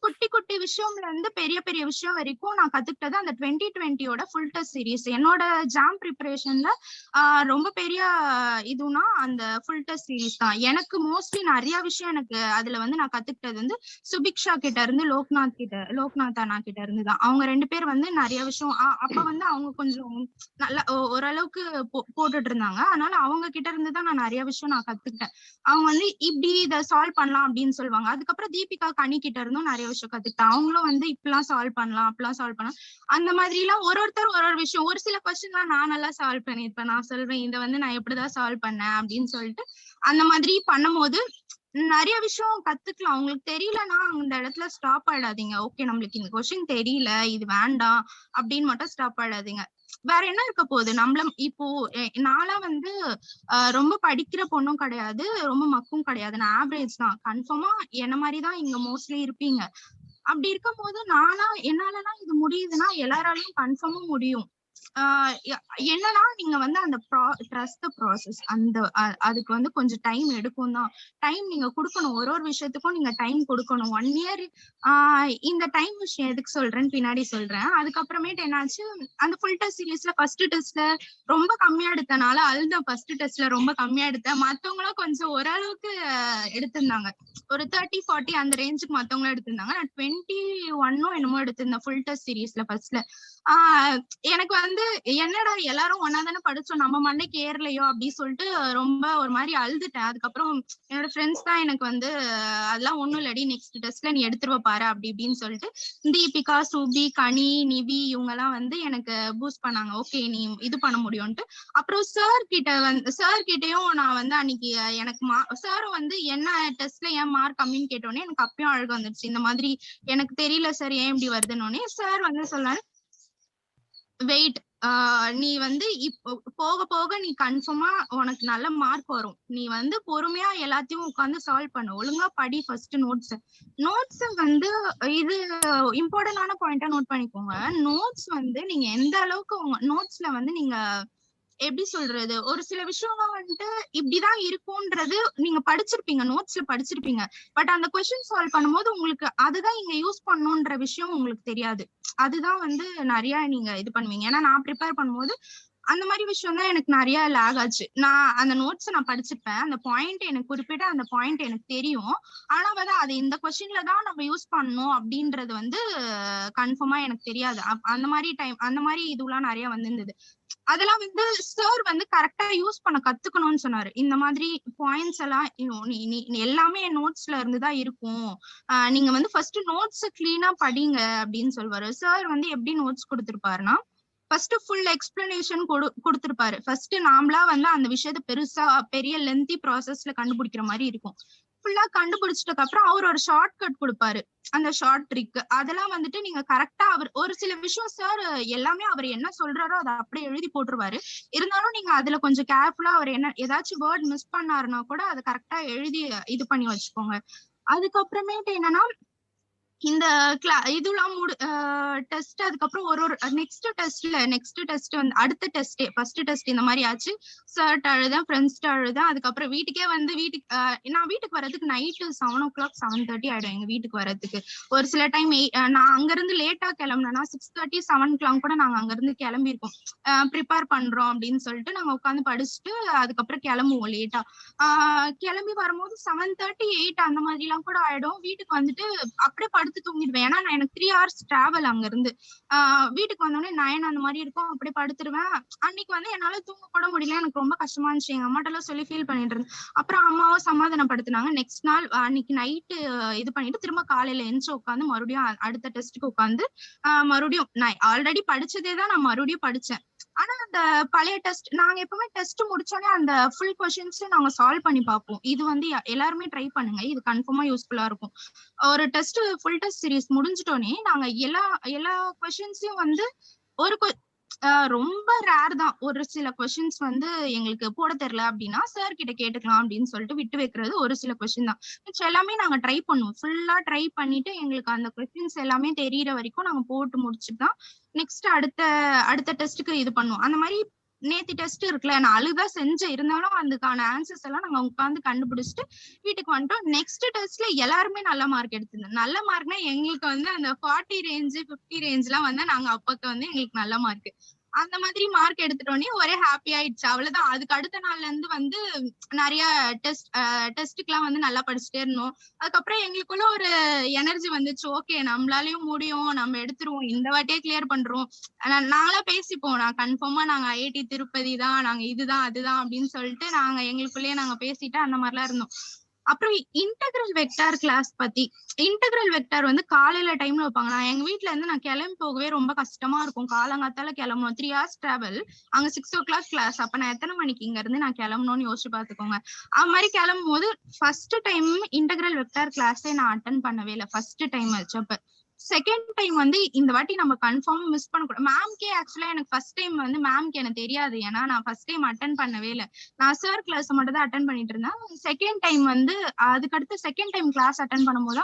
குட்டி குட்டி விஷயம்ல இருந்து பெரிய பெரிய விஷயம் வரைக்கும் நான் கத்துக்கிட்டது அந்த 2020 ஃபுல் டெஸ்ட் சீரீஸ். என்னோட ஜாம் ப்ரிப்பரேஷன்ல ரொம்ப பெரிய இதுனா அந்த ஃபுல் டெஸ்ட் சீரீஸ் தான். எனக்கு மோஸ்ட்லி நிறைய விஷயம் எனக்கு அதுல வந்து நான் கத்துக்கிட்டது வந்து சுபிக்ஷா கிட்ட இருந்து லோக்நாத் அண்ணா கிட்ட இருந்து தான். அவங்க 2 பேர் வந்து நிறைய விஷயம் அப்ப வந்து அவங்க கொஞ்சம் நல்லா ஓரளவுக்கு போட்டுட்டு இருந்தாங்க. அதனால அவங்க கிட்ட இருந்து தான் நான் நிறைய விஷயம் நான் கத்துக்கிட்டேன். அவங்க வந்து இப்படி இதை சால்வ் பண்ணலாம் அப்படின்னு சொல்லுவாங்க. அதுக்கப்புறம் தீபிகா கனி கிட்ட இருந்தும் நிறைய விஷயம் கத்துக்கிட்டேன். அவங்களும் வந்து இப்பெல்லாம் சால்வ் பண்ணலாம் அப்படிலாம் சால்வ் பண்ணலாம் அந்த மாதிரி எல்லாம் ஒருத்தர் ஒரு விஷயம். ஒரு சில கொஸ்டின் எல்லாம் நான் நல்லா சால்வ் பண்ணிருப்பேன். நான் சொல்வேன் இதை வந்து நான் எப்படிதான் சால்வ் பண்ணேன் அப்படின்னு சொல்லிட்டு அந்த மாதிரி பண்ணும் போது நிறைய விஷயம் கத்துக்கலாம். உங்களுக்கு தெரியலன்னா அந்த இடத்துல ஸ்டாப் ஆயிடாதீங்க. ஓகே நம்மளுக்கு இந்த கொஸ்டின் தெரியல இது வேண்டாம் அப்படின்னு மட்டும் ஸ்டாப் ஆயிடாதீங்க. வேற என்ன இருக்க போகுது நம்மள இப்போ நான்லாம் வந்து ரொம்ப படிக்கிற பொண்ணும் கிடையாது, ரொம்ப மக்கும் கிடையாது. நான் ஆவரேஜ் தான். கன்ஃபார்மா என்ன மாதிரிதான் இங்க மோஸ்ட்லி இருப்பீங்க. அப்படி இருக்கும் போது என்னாலலாம் இது முடியுதுன்னா எல்லாராலையும் கன்ஃபார்மா முடியும். என்னன்னா நீங்க வந்து அந்த ட்ரஸ்ட் ப்ராசஸ் அந்த அதுக்கு வந்து கொஞ்சம் டைம் எடுக்கும் தான். டைம் நீங்க கொடுக்கணும். ஒரு விஷயத்துக்கும் நீங்க டைம் கொடுக்கணும். 1 year இந்த டைம் விஷயம் எதுக்கு சொல்றேன்னு பின்னாடி சொல்றேன். அதுக்கப்புறமேட்டு என்னாச்சு அந்த ஃபுல் டெஸ்ட் சீரீஸ்ல ஃபர்ஸ்ட் டெஸ்ட்ல ரொம்ப கம்மியா எடுத்தனால அழுத. ஃபர்ஸ்ட் டெஸ்ட்ல ரொம்ப கம்மியா எடுத்தேன். மத்தவங்களும் கொஞ்சம் ஓரளவுக்கு எடுத்திருந்தாங்க. ஒரு 30-40 அந்த ரேஞ்சுக்கு மத்தவங்களும் எடுத்திருந்தாங்க. நான் 21 என்னமோ எடுத்திருந்தேன் ஃபுல் டெஸ்ட் சீரீஸ்ல ஃபர்ஸ்ட்ல. எனக்கு வந்து என்னடா எல்லாரும் ஒன்னா தானே படிச்சோம் நம்ம மண்டைக்கு ஏறலையோ அப்படின்னு சொல்லிட்டு ரொம்ப ஒரு மாதிரி அழுதுட்டேன். அதுக்கப்புறம் என்னோட ஃப்ரெண்ட்ஸ் தான் எனக்கு வந்து அதெல்லாம் ஒண்ணும் இல்லடி நெக்ஸ்ட் டெஸ்ட்ல நீ எடுத்துருவ பாரு அப்படி இப்படின்னு சொல்லிட்டு தீபிகா சுபி கனி நிவி இவங்க எல்லாம் வந்து எனக்கு பூஸ்ட் பண்ணாங்க. ஓகே நீ இது பண்ண முடியும்ட்டு. அப்புறம் சார் கிட்டயும் நான் வந்து அன்னைக்கு எனக்கு சாரும் வந்து என்ன டெஸ்ட்ல ஏன் மார்க் கம்மின்னு கேட்டோன்னே எனக்கு அப்பயும் அழகு வந்துருச்சு. இந்த மாதிரி எனக்கு தெரியல சார் ஏன் இப்படி வருதுன்னு. சார் வந்து சொன்னாரு வெயிட் நீ வந்து இப்போ போக போக நீ கன்ஃபார்மா உனக்கு நல்ல மார்க் வரும். நீ வந்து பொறுமையா எல்லாத்தையும் உட்காந்து சால்வ் பண்ணு. ஒழுங்கா படி ஃபர்ஸ்ட் நோட்ஸ் வந்து இது இம்பார்ட்டன்டான பாயிண்டா நோட் பண்ணிக்கோங்க. நோட்ஸ் வந்து நீங்க எந்த அளவுக்கு உங்க நோட்ஸ்ல வந்து நீங்க எப்படி சொல்றது ஒரு சில விஷயம்லாம் வந்துட்டு இப்படிதான் இருக்கும்ன்றது நீங்க படிச்சிருப்பீங்க நோட்ஸ்ல படிச்சிருப்பீங்க. பட் அந்த கொஸ்டின் சால்வ் பண்ணும்போது உங்களுக்கு அதுதான் இங்க யூஸ் பண்ணுன்ற விஷயம் உங்களுக்கு தெரியாது. அதுதான் வந்து நிறைய நீங்க இது பண்ணுவீங்க. ஏன்னா நான் ப்ரிப்பேர் பண்ணும்போது அந்த மாதிரி விஷயம் தான் எனக்கு நிறைய லேக் ஆச்சு. நான் அந்த நோட்ஸ் நான் படிச்சிருப்பேன். அந்த பாயிண்ட் எனக்கு குறிப்பிட்ட அந்த பாயிண்ட் எனக்கு தெரியும். ஆனா வந்து அது இந்த கொஸ்டின்ல தான் நம்ம யூஸ் பண்ணணும் அப்படின்றது வந்து கன்ஃபார்மா எனக்கு தெரியாது. அந்த மாதிரி இதுலாம் நிறைய வந்திருந்தது. அதெல்லாம் வந்து சார் வந்து கரெக்டா யூஸ் பண்ண கத்துக்கணும்னு சொன்னாரு. இந்த மாதிரி பாயிண்ட்ஸ் எல்லாம் நீ எல்லாமே நோட்ஸ்ல இருந்துதான் இருக்கும். நீங்க வந்து ஃபர்ஸ்ட் நோட்ஸ் கிளீனா படிங்க அப்படின்னு சொல்லுவாரு. சார் வந்து எப்படி நோட்ஸ் கொடுத்திருப்பாருன்னா ஃபர்ஸ்ட் ஃபுல் எக்ஸ்பிளனேஷன் கொடுத்திருப்பாரு. ஃபர்ஸ்ட் நாமளா வந்து அந்த விஷயத்த பெருசா பெரிய லென்த்தி ப்ராசஸ்ல கண்டுபிடிக்கிற மாதிரி இருக்கும். ஃபுல்லா கண்டுபிடிச்சிட்டதுக்கு அப்புறம் அவர் ஒரு ஷார்ட் கட் கொடுப்பாரு. அந்த ஷார்ட் ட்ரிக் அதெல்லாம் வந்துட்டு நீங்க கரெக்டா அவர் ஒரு சில விஷயம் சார் எல்லாமே அவர் என்ன சொல்றாரோ அதை அப்படியே எழுதி போட்டுருவாரு. இருந்தாலும் நீங்க அதுல கொஞ்சம் கேர்ஃபுல்லா அவர் என்ன ஏதாச்சும் வேர்ட் மிஸ் பண்ணாருன்னா கூட அதை கரெக்டா எழுதி இது பண்ணி வச்சுக்கோங்க. அதுக்கப்புறமேட்டு என்னன்னா இந்த இதெல்லாம் டெஸ்ட் அதுக்கப்புறம் ஒரு நெக்ஸ்ட் டெஸ்ட் வந்து அடுத்த டெஸ்ட் ஃபர்ஸ்ட் டெஸ்ட் இந்த மாதிரி ஆச்சு. சார்ட் அழுதேன் ஃப்ரெண்ட்ஸ்ட் அழுதேன். அதுக்கப்புறம் வீட்டுக்கே வந்து நான் வீட்டுக்கு வர்றதுக்கு நைட்டு 7 o'clock 7:30 ஆயிடும் எங்க வீட்டுக்கு வர்றதுக்கு. ஒரு சில டைம் நான் அங்க இருந்து லேட்டா கிளம்புனா 6:30 7 o'clock கூட நாங்க அங்க இருந்து கிளம்பிருக்கோம். ப்ரிப்பேர் பண்றோம் அப்படின்னு சொல்லிட்டு நாங்க உட்காந்து படிச்சுட்டு அதுக்கப்புறம் கிளம்புவோம் லேட்டா. கிளம்பி வரும்போது 7:30 8 அந்த மாதிரி எல்லாம் கூட ஆயிடும். வீட்டுக்கு வந்துட்டு அப்படியே படுத்து தூங்கிடுவேன். ஏன்னா எனக்கு 3 hours டிராவல் அங்க இருந்து வீட்டுக்கு வந்தோடனே 9 அந்த மாதிரி இருக்கும். அப்படியே படுத்துருவேன். அன்னைக்கு வந்து என்னால தூங்க கூட முடியல. எனக்கு ரொம்ப கஷ்டமா இருந்துச்சு. எங்க அம்மாட்ட எல்லாம் சொல்லி ஃபீல் பண்ணிட்டு இருந்தேன். அப்புறம் அம்மாவும் சமாதானப்படுத்தினாங்க. நெக்ஸ்ட் நாள் அன்னைக்கு நைட்டு இது பண்ணிட்டு திரும்ப காலையில எந்திச்சு உட்காந்து மறுபடியும் அடுத்த டெஸ்ட்டுக்கு உட்காந்து மறுபடியும் நான் ஆல்ரெடி படிச்சதே தான் நான் மறுபடியும் படிச்சேன். ஆனா அந்த பழைய டெஸ்ட் நாங்க எப்பவுமே டெஸ்ட் முடிச்சோடனே அந்த ஃபுல் கொஸ்டின்ஸ் நாங்க சால்வ் பண்ணி பார்ப்போம். இது வந்து எல்லாருமே ட்ரை பண்ணுங்க. இது கன்ஃபார்மா யூஸ்ஃபுல்லா இருக்கும். ஒரு டெஸ்ட் ஃபுல் டெஸ்ட் சீரீஸ் முடிஞ்சிட்டோன்னே நாங்க எல்லா கொஸ்டின்ஸையும் வந்து ஒரு ரொம்ப ரேர் தான் ஒரு சில கொஸ்டின்ஸ் வந்து எங்களுக்கு போட தெரியல அப்படின்னா சார் கிட்ட கேட்டுக்கலாம் அப்படின்னு சொல்லிட்டு விட்டு வைக்கிறது ஒரு சில கொஸ்டின் தான். எல்லாமே நாங்க ட்ரை பண்ணுவோம். ஃபுல்லா ட்ரை பண்ணிட்டு எங்களுக்கு அந்த கொஸ்டின்ஸ் எல்லாமே தெரியற வரைக்கும் நாங்க போட்டு முடிச்சுட்டு தான் நெக்ஸ்ட் அடுத்த டெஸ்ட்டுக்கு இது பண்ணுவோம். அந்த மாதிரி நேத்து டெஸ்ட் இருக்குல்ல, நான் அழுதான் செஞ்சேன், இருந்தாலும் அதுக்கான ஆன்சர்ஸ் எல்லாம் நாங்க உட்காந்து கண்டுபிடிச்சிட்டு வீட்டுக்கு வந்துட்டோம். நெக்ஸ்ட் டெஸ்ட்ல எல்லாருமே நல்ல மார்க் எடுத்திருந்தோம். நல்ல மார்க்னா எங்களுக்கு வந்து அந்த 40 ரேஞ்ச் 50 ரேஞ்ச்லாம் வந்து நாங்க அப்பக்கு வந்து எங்களுக்கு நல்ல மார்க். அந்த மாதிரி மார்க் எடுத்துட்டோன்னே ஒரே ஹாப்பி ஆயிடுச்சு, அவ்வளவுதான். அதுக்கு அடுத்த நாள்ல இருந்து வந்து நிறைய டெஸ்ட்டுக்கெல்லாம் வந்து நல்லா படிச்சுட்டே இருந்தோம். அதுக்கப்புறம் எங்களுக்குள்ள ஒரு எனர்ஜி வந்துச்சு, ஓகே நம்மளாலயும் முடியும், நம்ம எடுத்துருவோம், இந்த வாட்டியே கிளியர் பண்றோம். நாங்களா பேசிப்போம், நான் கன்ஃபார்மா நாங்க ஐஐடி திருப்பதி தான், நாங்க இதுதான் அதுதான் அப்படின்னு சொல்லிட்டு நாங்க எங்களுக்குள்ளேயே நாங்க பேசிட்டு அந்த மாதிரிலாம் இருந்தோம். அப்புறம் இன்டெகிரல் வெக்டார் கிளாஸ் பத்தி, இன்டெகிரல் வெக்டார் வந்து காலையில டைம்ல வைப்பாங்க. நான் எங்க வீட்ல இருந்து நான் கிளம்பி போகவே ரொம்ப கஷ்டமா இருக்கும், காலங்காத்தால கிளம்பணும், 3 hours டிராவல், அங்க 6 o'clock கிளாஸ். அப்ப நான் எத்தனை மணிக்கு இங்க இருந்து நான் கிளம்பணும்னு யோசிச்சு பாத்துக்கோங்க. அது மாதிரி கிளம்பும் போது ஃபர்ஸ்ட் டைம் இன்டெகிரல் வெக்டார் கிளாஸே நான் அட்டன் பண்ணவே இல்லை, ஃபர்ஸ்ட் டைம் வச்சப்ப. செகண்ட் டைம் வந்து இந்த வாட்டி நம்ம கன்ஃபார்ம் மிஸ் பண்ணக்கூடாது. மேம்கே ஆக்சுவலா எனக்கு ஃபர்ஸ்ட் டைம் வந்து மேம்க்கு எனக்கு தெரியாது, ஏன்னா நான் ஃபர்ஸ்ட் டைம் அட்டன் பண்ணவே இல்லை, நான் சார் கிளாஸ் மட்டும் தான் அட்டன் பண்ணிட்டு இருந்தேன். செகண்ட் டைம் வந்து அதுக்கடுத்து செகண்ட் டைம் கிளாஸ் அட்டன் பண்ணும்போது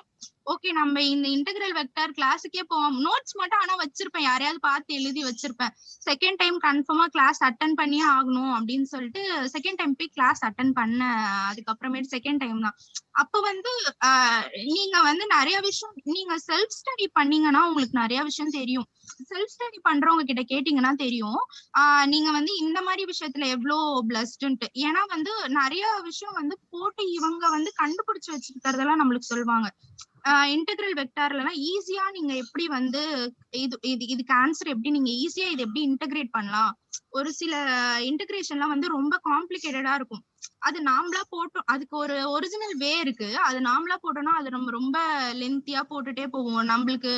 ஓகே நம்ம இந்த இன்டெகிரல் வெக்டார் கிளாஸுக்கே போவோம், நோட்ஸ் மட்டும் ஆனா வச்சிருப்பேன், யாரையாவது பார்த்து எழுதி வச்சிருப்பேன். செகண்ட் டைம் கன்ஃபார்மா கிளாஸ் அட்டன் பண்ணியே ஆகணும் அப்படின்னு சொல்லிட்டு செகண்ட் டைம் போய் கிளாஸ் அட்டன் பண்ண. அதுக்கப்புறமேட்டு செகண்ட் டைம் தான். அப்ப வந்து நீங்க வந்து நிறைய விஷயம் நீங்க செல்ஃப் ஸ்டடி பண்ணீங்கன்னா உங்களுக்கு நிறைய விஷயம் தெரியும். செல்ஃப் ஸ்டடி பண்றவங்க கிட்ட கேட்டீங்கன்னா தெரியும் நீங்க வந்து இந்த மாதிரி விஷயத்துல எவ்வளவு பிளஸ்டுன்ட்டு. ஏன்னா வந்து நிறைய விஷயம் வந்து போட்டு இவங்க வந்து கண்டுபிடிச்சு வச்சிருக்கிறதெல்லாம் நம்மளுக்கு சொல்லுவாங்க. இன்டெகிரல் வெக்டார்லனா ஈஸியா நீங்க எப்படி வந்து இதுக்கு ஆன்சர் எப்படி நீங்க ஈஸியா இது எப்படி இன்டெகிரேட் பண்ணலாம். ஒரு சில இன்டெகிரேஷன்லாம் வந்து ரொம்ப காம்ப்ளிகேட்டடா இருக்கும், அது நாமளா போட்டோம், அதுக்கு ஒரு ஒரிஜினல் வே இருக்கு, அது நாமளா போட்டோம்னா அது நம்ம ரொம்ப லென்த்தியா போட்டுட்டே போவோம். நம்மளுக்கு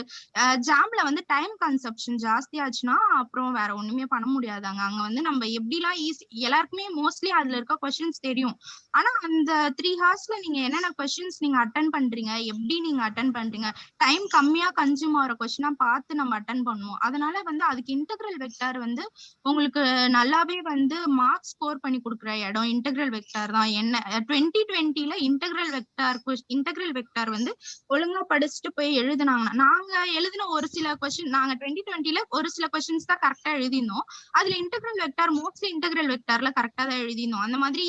ஜாம்ல வந்து டைம் கன்சப்ஷன் ஜாஸ்தி ஆச்சுன்னா அப்புறம் வேற ஒண்ணுமே பண்ண முடியாதாங்க. அங்க வந்து நம்ம எப்படிலாம் ஈஸி, எல்லாருக்குமே மோஸ்ட்லி அதுல இருக்க கொஸ்டின்ஸ் தெரியும், ஆனா அந்த 3 ஹார்ஸ்ல நீங்க என்னென்ன கொஸ்டின்ஸ் நீங்க அட்டன் பண்றீங்க, எப்படி நீங்க அட்டன் பண்றீங்க, டைம் கம்மியா கன்சியூம் ஆகிற கொஸ்டினா பார்த்து நம்ம அட்டன் பண்ணுவோம். அதனால வந்து அதுக்கு இன்டெகிரல் வெக்டார் வந்து உங்களுக்கு நல்லாவே வந்து மார்க் ஸ்கோர் பண்ணி கொடுக்குற இடம் இன்டெகிரல் வெக்டார் தான். என்ன 2020ல இன்டெகிரல் வெக்டார் வந்து ஒழுங்கா படிச்சுட்டு போய் எழுதுனாங்கன்னா, நாங்க எழுதின ஒரு சில கொஸ்டின், நாங்க 2020ல ஒரு சில கொஸ்டின்ஸ் தான் கரெக்டா எழுதினோம், அதுல இன்டெகிரல் வெக்டார் மோஸ்ட்லி இன்டெகிரல் வெக்டார்ல கரெக்டா தான் எழுதினோம். அந்த மாதிரி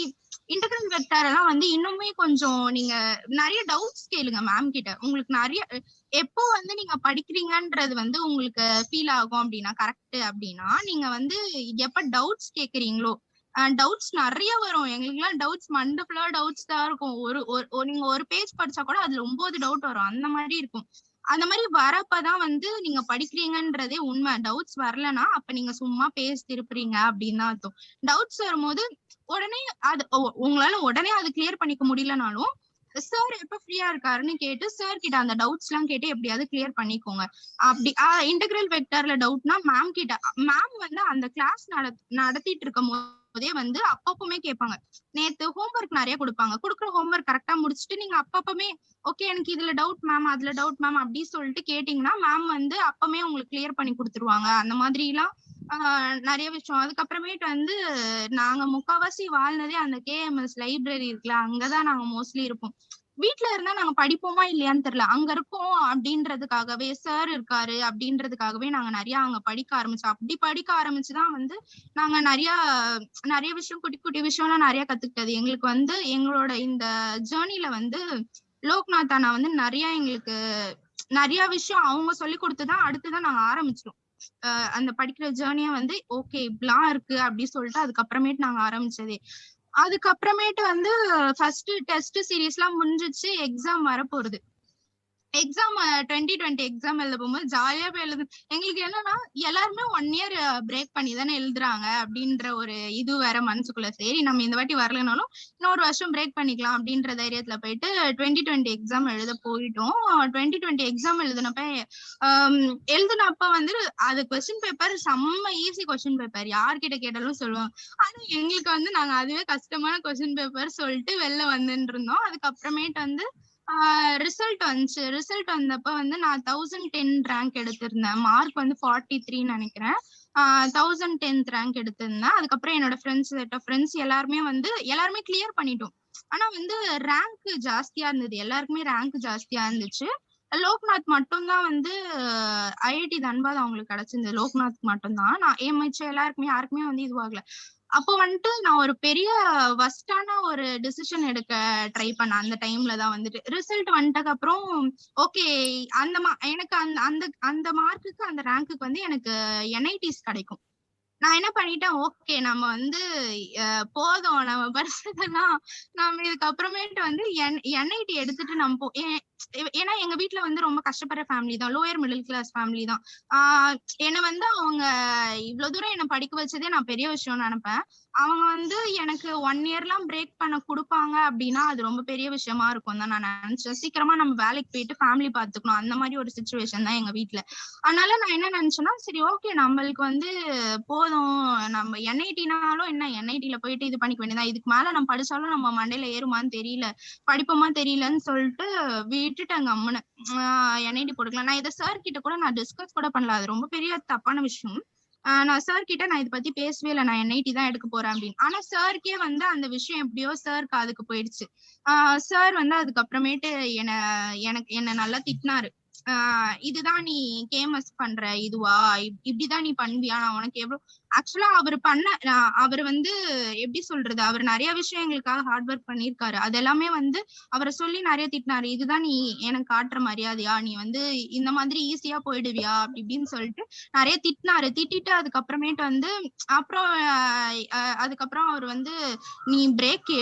இன்டெகிரல் வெக்டார் எல்லாம் வந்து இன்னுமே கொஞ்சம் நீங்க நிறைய டவுட்ஸ் கேளுங்க மேம் கிட்ட. உங்களுக்கு நிறைய எப்போ வந்து நீங்க படிக்கிறீங்கன்றது வந்து உங்களுக்கு ஃபீல் ஆகும் அப்படின்னா, கரெக்ட் அப்படின்னா நீங்க வந்து எப்ப டவுட்ஸ் கேக்குறீங்களோ, டவுட்ஸ் நிறைய வரும். எங்களுக்கு எல்லாம் டவுட்ஸ் மண்டை ஃபுல்லா டவுட்ஸ் தான் இருக்கும். நீங்க ஒரு பேஜ் படிச்சா கூட அதுல 9 டவுட் வரும், அந்த மாதிரி இருக்கும். அந்த மாதிரி வரப்பதான் வந்து நீங்க படிக்கிறீங்கன்றதே உண்மை. டவுட்ஸ் வரலன்னா அப்ப நீங்க சும்மா பேசி திருப்புறீங்க அப்படின்னு தான் அர்த்தம். டவுட்ஸ் வரும்போது உடனே அது உங்களால உடனே அது கிளியர் பண்ணிக்க முடியலனாலும் சார் எப்ப ஃப்ரீயா இருக்காருன்னு கேட்டு சார் கிட்ட அந்த டவுட்ஸ் எல்லாம் கேட்டு எப்படியாவது கிளியர் பண்ணிக்கோங்க. அப்படி இன்டெகிரல் வெக்டார்ல டவுட்னா மேம் கிட்ட, மேம் வந்து அந்த கிளாஸ் நடத்திட்டு இருக்கும் போதே வந்து அப்பப்பவுமே கேட்பாங்க. நேத்து ஹோம்ஒர்க் நிறைய கொடுப்பாங்க, கொடுக்குற ஹோம்ஒர்க் கரெக்டா முடிச்சுட்டு நீங்க அப்பப்பவுமே ஓகே எனக்கு இதுல டவுட் மேம் அதுல டவுட் மேம் அப்படி சொல்லிட்டு கேட்டீங்கன்னா மேம் வந்து அப்பமே உங்களுக்கு கிளியர் பண்ணி கொடுத்துருவாங்க. அந்த மாதிரி எல்லாம் நிறைய விஷயம். அதுக்கப்புறமேட்டு வந்து நாங்க முக்காவாசி வாழ்ந்ததே அந்த KMS லைப்ரரி இருக்குல்ல, அங்கதான் நாங்க மோஸ்ட்லி இருப்போம். வீட்டுல இருந்தா நாங்க படிப்போமா இல்லையான்னு தெரியல, அங்க இருக்கோம் அப்படின்றதுக்காகவே சார் இருக்காரு அப்படின்றதுக்காகவே நாங்க நிறைய அங்க படிக்க ஆரம்பிச்சோம். அப்படி படிக்க ஆரம்பிச்சுதான் வந்து நாங்க நிறைய விஷயம் குட்டி குட்டி விஷயம்லாம் நிறைய கத்துக்கிட்டது. எங்களுக்கு வந்து எங்களோட இந்த ஜேர்னில வந்து லோக்நாத் அண்ணா வந்து எங்களுக்கு நிறைய விஷயம் அவங்க சொல்லி கொடுத்துதான் அடுத்துதான் நாங்க ஆரம்பிச்சோம். அந்த படிக்கிற ஜேர்னியா வந்து ஓகே இப்படிலாம் இருக்கு அப்படி சொல்லிட்டு அதுக்கப்புறமேட்டு நாங்க ஆரம்பிச்சதே. அதுக்கப்புறமேட்டு வந்து ஃபர்ஸ்ட் டெஸ்ட் சீரீஸ் எல்லாம் முடிஞ்சிச்சு, எக்ஸாம் வரப்போகுது. எக்ஸாம் 2020 எக்ஸாம் எழுத போகும்போது ஜாலியா போய் எழுது. எங்களுக்கு என்னன்னா எல்லாருமே 1 year பிரேக் பண்ணி தானே எழுதுறாங்க அப்படின்ற ஒரு இது வேற மனசுக்குள்ள. சரி நம்ம இந்த வாட்டி வரலனாலும் இன்னொரு வருஷம் பிரேக் பண்ணிக்கலாம் அப்படின்ற தைரியத்துல போயிட்டு 2020 எக்ஸாம் எழுத போயிட்டோம். 2020 எக்ஸாம் எழுதுனப்ப வந்து அது கொஸ்டின் பேப்பர் செம்ம ஈஸி கொஸ்டின் பேப்பர், யார்கிட்ட கேட்டாலும் சொல்லுவாங்க. ஆனா எங்களுக்கு வந்து நாங்க அதுவே கஷ்டமான கொஸ்டின் பேப்பர் சொல்லிட்டு வெளில வந்துட்டு இருந்தோம். அதுக்கப்புறமேட்டு வந்து ரிசல்ட் வந்துச்சு. ரிசல்ட் வந்தப்ப வந்து நான் 1010 ரேங்க் எடுத்திருந்தேன், மார்க் வந்து 43 நினைக்கிறேன். 1010th ரேங்க் எடுத்திருந்தேன். அதுக்கப்புறம் என்னோட ஃப்ரெண்ட்ஸ் எல்லாருமே கிளியர் பண்ணிட்டோம். ஆனா வந்து ரேங்க் ஜாஸ்தியா இருந்தது, எல்லாருக்குமே ரேங்க் ஜாஸ்தியா இருந்துச்சு. லோக்நாத் மட்டும்தான் வந்து ஐஐடி தன்பாத் அவங்களுக்கு கிடைச்சிருந்தது. லோக்நாத் மட்டும்தான். நான் மிச்சம் எல்லாருக்குமே யாருக்குமே வந்து இதுவாகல. அப்போ வந்துட்டு நான் ஒரு பெரிய வஸ்டான ஒரு டிசிஷன் எடுக்க ட்ரை பண்ணேன். அந்த டைம்ல தான் வந்துட்டு ரிசல்ட் வந்துட்டதுக்கு அப்புறம் ஓகே அந்த எனக்கு அந்த அந்த அந்த மார்க்குக்கு அந்த ரேங்க்குக்கு வந்து எனக்கு என்ஐடிஸ் கிடைக்கும். நான் என்ன பண்ணிட்டேன், ஓகே நம்ம வந்து போதும் நம்ம படிச்சதெல்லாம் நம்ம இதுக்கப்புறமேட்டு வந்து என்ஐடி எடுத்துட்டு நம்ம ஏன்னா எங்க வீட்டுல வந்து ரொம்ப கஷ்டப்படுற ஃபேமிலி தான், லோயர் மிடில் கிளாஸ் ஃபேமிலி தான். என்னை வந்து அவங்க இவ்வளவு தூரம் என்ன படிக்க வச்சதே நான் பெரிய விஷயம்னு நினைப்பேன். அவங்க வந்து எனக்கு 1 இயர்லாம் பிரேக் பண்ண கொடுப்பாங்க அப்படின்னா அது ரொம்ப பெரிய விஷயமா இருக்கும் தான் நான் நினைச்சேன். சீக்கிரமா நம்ம வேலைக்கு போயிட்டு ஃபேமிலி பாத்துக்கணும், அந்த மாதிரி ஒரு சிச்சுவேஷன் தான் எங்க வீட்டுல. அதனால நான் என்ன நினைச்சேன்னா, சரி ஓகே நம்மளுக்கு வந்து போதும், நம்ம என்ஐடினாலும் என்ன என்ஐடில போயிட்டு இது பண்ணிக்க வேண்டியதான், இதுக்கு மேல நம்ம படிச்சாலும் நம்ம மண்டையில ஏறுமான்னு தெரியல, படிப்போமா தெரியலன்னு சொல்லிட்டு விட்டுட்டேங்க அம்மனு. என்ஐடி போட்டுக்கலாம். நான் இதை சார் கிட்ட கூட நான் டிஸ்கஸ் கூட பண்ணல, அது ரொம்ப பெரிய தப்பான விஷயம். நான் சார் கிட்ட நான் இதை பத்தி பேசவே இல்லை, நான் என்ஐடி தான் எடுக்க போறேன் அப்படின்னு. ஆனா சாருக்கே வந்து அந்த விஷயம் எப்படியோ சார் காதுக்கு போயிடுச்சு. சார் வந்து அதுக்கப்புறமேட்டு என்ன நல்லா திட்டினாரு. இதுதான் நீ கேமஸ் பண்ற இதுவா, இப்படிதான் நீ பண்ணுவியா, நான் உனக்கு எவ்வளவு ஆக்சுவலா அவர் வந்து எப்படி சொல்றது, அவர் நிறைய விஷயம் எங்களுக்காக ஹார்ட் ஒர்க் பண்ணிருக்காரு. அது எல்லாமே வந்து அவரை சொல்லி நிறைய திட்டினாரு. இதுதான் நீ எனக்கு காட்டுற மரியாதையா, நீ வந்து இந்த மாதிரி ஈஸியா போயிடுவியா அப்படி இப்படின்னு சொல்லிட்டு நிறைய திட்டினாரு. திட்டிட்டு அதுக்கப்புறமேட்டு வந்து அப்புறம் அதுக்கப்புறம் அவர் வந்து நீ பிரேக்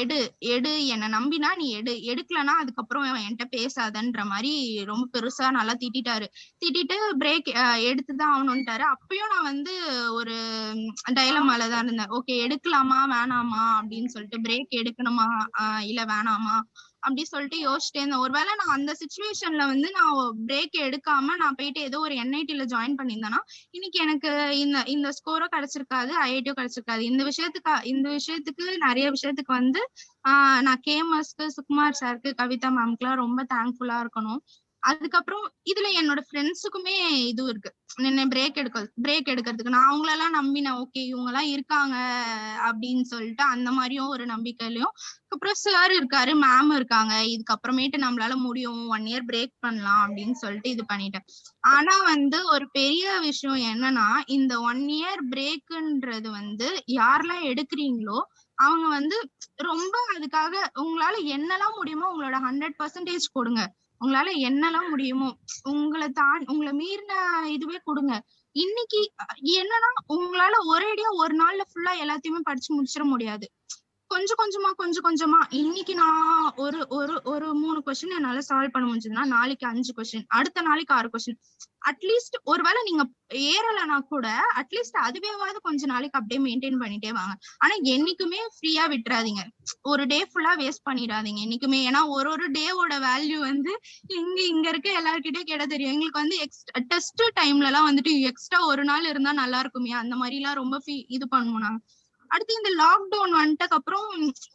எடு என்னை நம்பினா நீ எடுக்கலன்னா அதுக்கப்புறம் என்கிட்ட பேசாதன்ற மாதிரி ரொம்ப பெருசா நல்லா திட்டிட்டு பிரேக் எடுத்துதான் ஆகணும்ட்டாரு. அப்பயும் நான் வந்து ஒரு டைலமாலதான் இருந்தேன். ஓகே எடுக்கலாமா வேணாமா அப்படின்னு சொல்லிட்டு, பிரேக் எடுக்கணுமா இல்ல வேணாமா அப்படி சொல்லிட்டு யோசிச்சிட்டே இருந்தேன். ஒருவேளை நான் அந்த சிச்சுவேஷன்ல வந்து நான் பிரேக் எடுக்காம நான் போயிட்டு ஏதோ ஒரு என்ஐடில ஜாயின் பண்ணியிருந்தேன்னா இன்னைக்கு எனக்கு இந்த ஸ்கோரோ கிடைச்சிருக்காது, ஐஐடியோ கிடைச்சிருக்காது. இந்த விஷயத்துக்கு நிறைய விஷயத்துக்கு வந்து நான் கேமஸ்க்கு, சுகுமார் சாருக்கு, கவிதா மேம்க்கு எல்லாம் ரொம்ப தேங்க்ஃபுல்லா இருக்கணும். அதுக்கப்புறம் இதுல என்னோட ஃப்ரெண்ட்ஸுக்குமே இது இருக்கு, என்ன பிரேக் எடுக்கிறதுக்கு நான் அவங்களெல்லாம் நம்பினேன். ஓகே இவங்க எல்லாம் இருக்காங்க அப்படின்னு சொல்லிட்டு அந்த மாதிரியும் ஒரு நம்பிக்கையிலயும், அப்புறம் சார் இருக்காரு, மேம் இருக்காங்க, இதுக்கப்புறமேட்டு நம்மளால முடியும், 1 இயர் பிரேக் பண்ணலாம் அப்படின்னு சொல்லிட்டு இது பண்ணிட்டேன். ஆனா வந்து ஒரு பெரிய விஷயம் என்னன்னா, இந்த 1 இயர் பிரேக்குன்றது வந்து யாரெல்லாம் எடுக்கிறீங்களோ அவங்க வந்து ரொம்ப அதுக்காக உங்களால என்னெல்லாம் முடியுமோ உங்களோட 100% கொடுங்க. உங்களால என்னெல்லாம் முடியுமோ உங்களை மீறின இதுவே கொடுங்க. இன்னைக்கு என்னன்னா உங்களால ஒரேடியா ஒரு நாள்ல ஃபுல்லா எல்லாத்தையுமே படிச்சு முடிச்சிட முடியாது. கொஞ்சம் கொஞ்சமா இன்னைக்கு நான் ஒரு 3 கொஸ்டின் என்னால சால்வ் பண்ண முடிஞ்சதுன்னா நாளைக்கு 5 கொஸ்டின், அடுத்த நாளைக்கு 6 கொஸ்டின். அட்லீஸ்ட் ஒருவேளை நீங்க ஏறலைன்னா கூட அட்லீஸ்ட் அதுவேவாவது கொஞ்ச நாளைக்கு அப்படியே மெயின்டைன் பண்ணிட்டே வாங்க. ஆனா என்னைக்குமே ஃப்ரீயா விட்டுறாதீங்க, ஒரு டே ஃபுல்லா வேஸ்ட் பண்ணிடாதீங்க என்னைக்குமே. ஏன்னா ஒரு டேவோட வேல்யூ வந்து இங்க இருக்க எல்லார்கிட்டயும் கேட்ட தெரியும். எங்களுக்கு வந்து டெஸ்ட் டைம்ல எல்லாம் வந்துட்டு எக்ஸ்ட்ரா ஒரு நாள் இருந்தா நல்லா இருக்குமே, அந்த மாதிரி எல்லாம் ரொம்ப இது பண்ணுவோம் நாங்க. அடுத்து இந்த லாக்டவுன் வந்துட்டதுக்கு அப்புறம்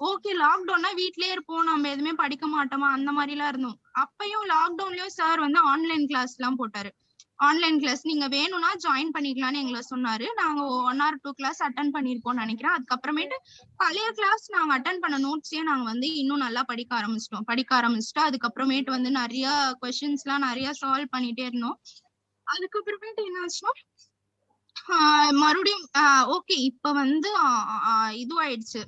ஓகே லாக்டவுன்னா வீட்லயே இருப்போம், நம்ம எதுவுமே படிக்க மாட்டோமா அந்த மாதிரி எல்லாம் இருந்தோம். அப்பயும் லாக்டவுன்லயும் சார் வந்து ஆன்லைன் கிளாஸ் எல்லாம் போட்டாரு. ஆன்லைன் கிளாஸ் நீங்க வேணும்னா ஜாயின் பண்ணிக்கலாம்னு எங்களை சொன்னாரு. நாங்க 1 or 2 கிளாஸ் அட்டன் பண்ணிருப்போம்னு நினைக்கிறேன். அதுக்கப்புறமேட்டு பழைய கிளாஸ் நாங்க அட்டன் பண்ண நோட்ஸையே நாங்க வந்து இன்னும் நல்லா படிக்க ஆரம்பிச்சிட்டோம். அதுக்கப்புறமேட்டு வந்து நிறைய கொஸ்டின்ஸ் எல்லாம் நிறைய சால்வ் பண்ணிட்டே இருந்தோம். அதுக்கப்புறமேட்டு என்ன ஆச்சுன்னா மறுபடியும் ஓகே இப்ப வந்து இதுவாயிடுச்சு,